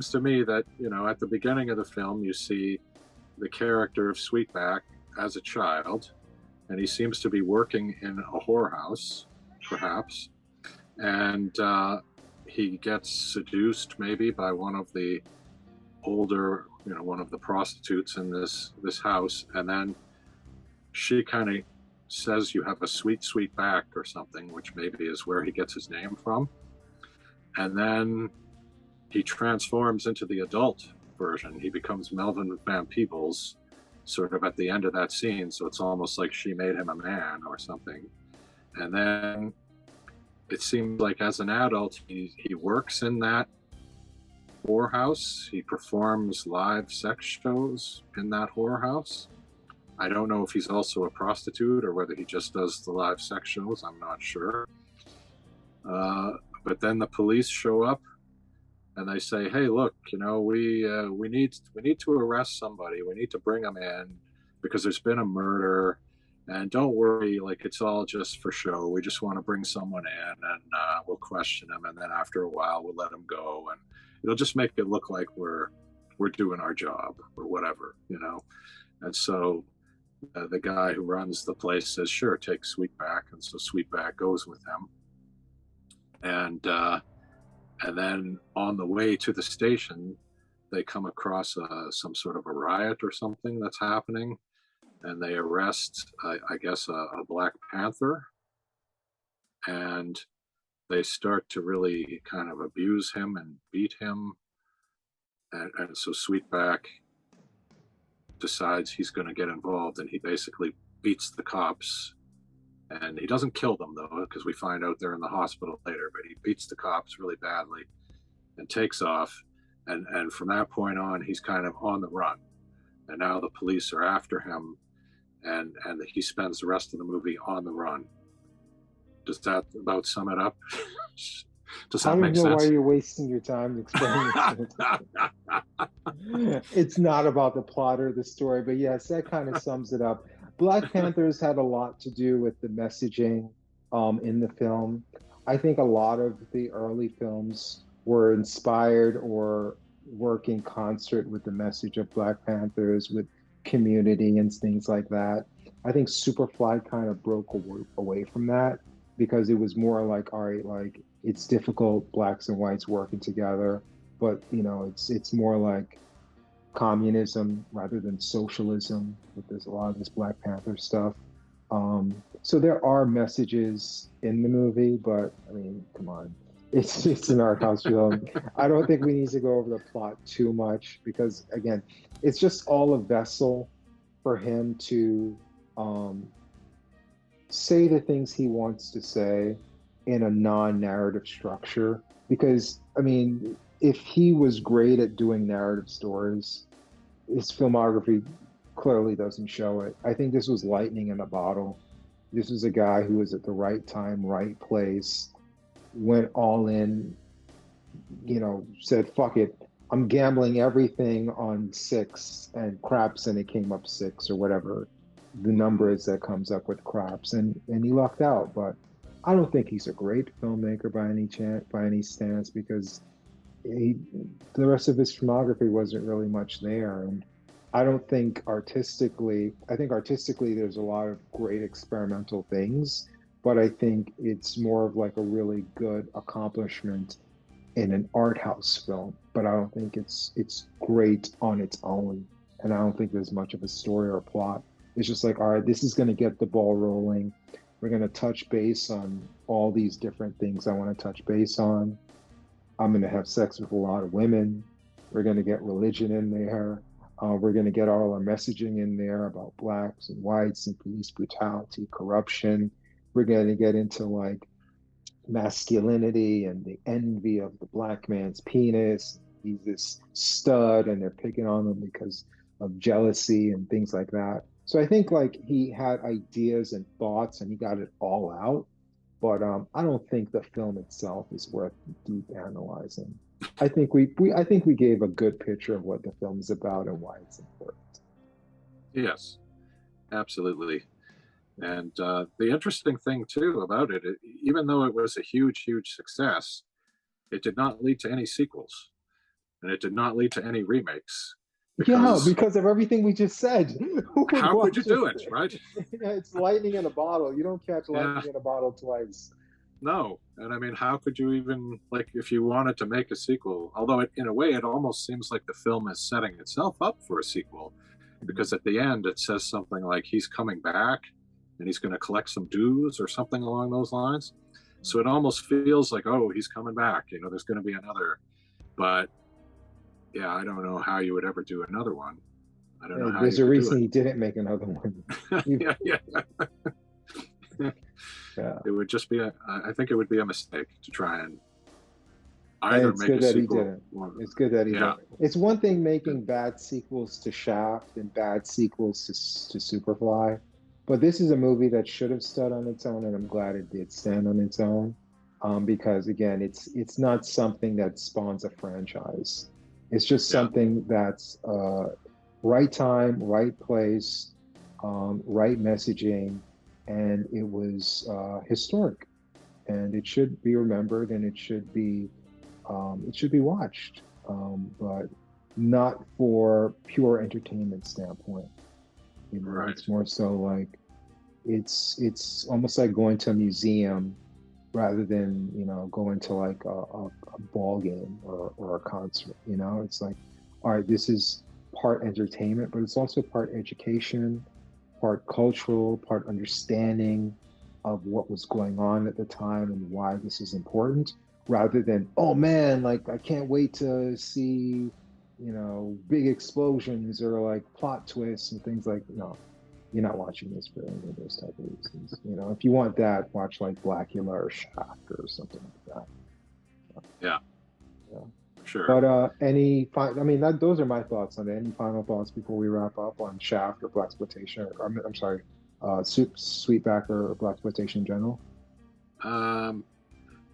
to me that, at the beginning of the film, you see the character of Sweetback as a child, and he seems to be working in a whorehouse, perhaps, and he gets seduced maybe by one of the older, one of the prostitutes in this house, and then she kind of says you have a sweet, sweet back or something, which maybe is where he gets his name from, and then he transforms into the adult version. He becomes Melvin Van Peebles, sort of at the end of that scene. So it's almost like she made him a man or something. And then it seems like as an adult, he works in that whorehouse. He performs live sex shows in that whorehouse. I don't know if he's also a prostitute or whether he just does the live sex shows. I'm not sure. Uh, but then the police show up and they say, "Hey, look, we need to arrest somebody. We need to bring them in because there's been a murder, and don't worry, like it's all just for show. We just want to bring someone in, and we'll question them, and then after a while, we'll let them go, and it'll just make it look like we're doing our job or whatever." And so the guy who runs the place says, "Sure, take Sweetback," and so Sweetback goes with him, and then on the way to the station, they come across some sort of a riot or something that's happening, and they arrest, I guess, a Black Panther, and they start to really kind of abuse him and beat him. And so Sweetback decides he's going to get involved, and he basically beats the cops. And he doesn't kill them, though, because we find out they're in the hospital later, but he beats the cops really badly and takes off. And from that point on, he's kind of on the run. And now the police are after him, and he spends the rest of the movie on the run. Does that about sum it up? Does that make sense? I don't know why you're wasting your time explaining it. It's not about the plot or the story, but yes, that kind of sums it up. Black Panthers had a lot to do with the messaging in the film. I think a lot of the early films were inspired or work in concert with the message of Black Panthers, with community and things like that. I think Superfly kind of broke away from that because it was more like, all right, like it's difficult, blacks and whites working together, but you know, it's more like communism rather than socialism. But there's a lot of this Black Panther stuff. So there are messages in the movie, but I mean, come on, it's an art house film. I don't think we need to go over the plot too much because again, it's just all a vessel for him to say the things he wants to say in a non-narrative structure. Because I mean, if he was great at doing narrative stories, his filmography clearly doesn't show it. I think this was lightning in a bottle. This was a guy who was at the right time, right place, went all in, you know, said, fuck it, I'm gambling everything on 6 and craps, and it came up 6 or whatever the number is that comes up with craps, and he lucked out. But I don't think he's a great filmmaker by any stance, because the rest of his filmography wasn't really much there. And I think artistically there's a lot of great experimental things, but I think it's more of like a really good accomplishment in an art house film. But I don't think it's great on its own, and I don't think there's much of a story or plot. It's just like, all right, this is going to get the ball rolling. We're going to touch base on all these different things I want to touch base on. I'm going to have sex with a lot of women. We're going to get religion in there. We're going to get all our messaging in there about blacks and whites and police brutality, corruption. We're going to get into like masculinity and the envy of the black man's penis. He's this stud and they're picking on him because of jealousy and things like that. So I think like he had ideas and thoughts and he got it all out. But I don't think the film itself is worth deep analyzing. I think we gave a good picture of what the film is about and why it's important. Yes, absolutely. And the interesting thing too about it, even though it was a huge, huge success, it did not lead to any sequels, and it did not lead to any remakes. Because of everything we just said. How could you do it, right? It's lightning in a bottle. You don't catch lightning in a bottle twice. No. And I mean, how could you even, like, if you wanted to make a sequel, although in a way it almost seems like the film is setting itself up for a sequel, because at the end it says something like he's coming back and he's going to collect some dues or something along those lines. So it almost feels like, oh, he's coming back, you know, there's going to be another. But yeah, I don't know how you would ever do another one. I don't know how. There's a reason he didn't make another one. Yeah. Yeah. It would just be I think it would be a mistake to try and either make a sequel. It's good that he didn't. It's one thing making bad sequels to Shaft and bad sequels to Superfly, but this is a movie that should have stood on its own, and I'm glad it did stand on its own, because again, it's not something that spawns a franchise. It's just something that's right time, right place, right messaging, and it was historic, and it should be remembered, and it should be watched, but not for pure entertainment standpoint. You know, right. It's more so like it's almost like going to a museum rather than, you know, going to like a ball game or a concert. You know, it's like, all right, this is part entertainment, but it's also part education, part cultural, part understanding. of what was going on at the time and why this is important, rather than, oh man, like I can't wait to see, big explosions or like plot twists and things like, no, you're not watching this for any of those type of reasons. If you want that, watch like Blackula or Shaft or something like that. Yeah. Yeah. Sure. But those are my thoughts on it. Any final thoughts before we wrap up on Shaft or Blaxploitation, or I'm sorry, Sweetback or Blaxploitation in general?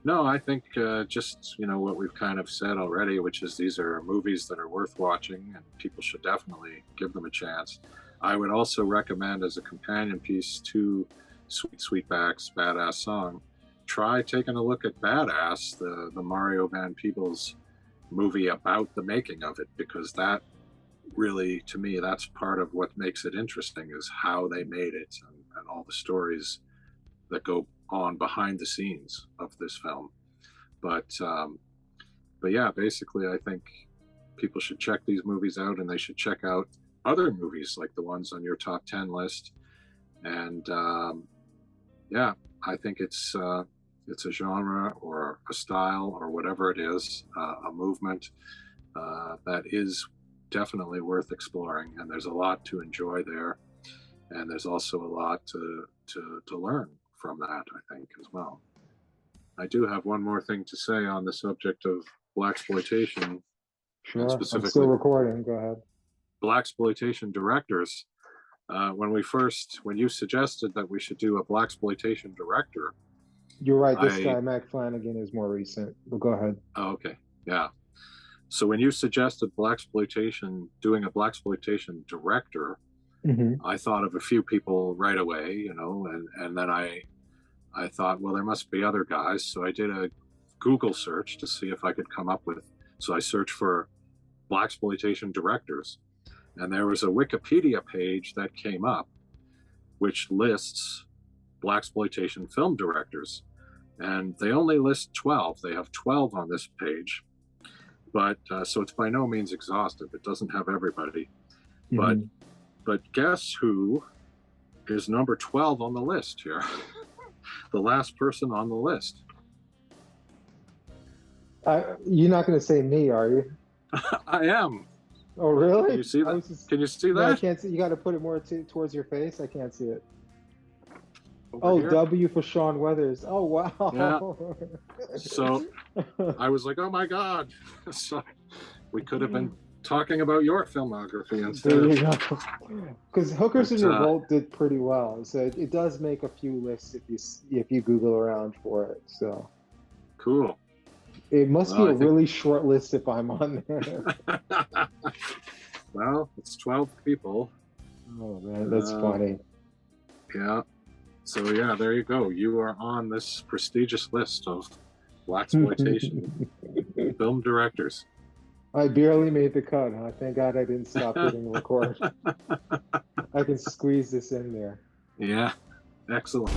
No, I think just what we've kind of said already, which is these are movies that are worth watching, and people should definitely give them a chance. I would also recommend, as a companion piece to Sweetback's Baadasssss song, try taking a look at Baadasssss, the Mario Van Peebles movie about the making of it, because that really, to me, that's part of what makes it interesting, is how they made it and all the stories that go on behind the scenes of this film. But yeah, basically, I think people should check these movies out, and they should check out other movies like the ones on your top 10 list. And yeah, I think it's a genre or a style or whatever it is, a movement that is definitely worth exploring. And there's a lot to enjoy there. And there's also a lot to learn from that, I think, as well. I do have one more thing to say on the subject of Blaxploitation. Sure, I'm still recording. Go ahead. Blaxploitation directors. When you suggested that we should do a Blaxploitation director, you're right. This guy Mack Flanagan is more recent. But go ahead. Oh, okay, yeah. So when you suggested doing a Blaxploitation director, I thought of a few people right away, and then I thought, well, there must be other guys. So I did a Google search to see if I could come up with. So I searched for Blaxploitation directors, and there was a Wikipedia page that came up, which lists Blaxploitation film directors, and they only list 12. They have 12 on this page, but so it's by no means exhaustive. It doesn't have everybody, but guess who is number 12 on the list here? The last person on the list. You're not going to say me, are you? I am. Oh, really? Can you see that? Can you see that? No, I can't see. You got to put it more towards your face. I can't see it. Over here? W for Sean Weathers. Oh, wow. Yeah. So I was like, oh my God. So we could have been talking about your filmography instead. There you go. Because Hookers in Revolt did pretty well. So it does make a few lists if you Google around for it. So cool. It must be a really short list if I'm on there. Well, it's 12 people. Oh man, that's funny. Yeah. So yeah, there you go. You are on this prestigious list of Blaxploitation film directors. I barely made the cut, huh? Thank God I didn't stop hitting record. I can squeeze this in there. Yeah. Excellent.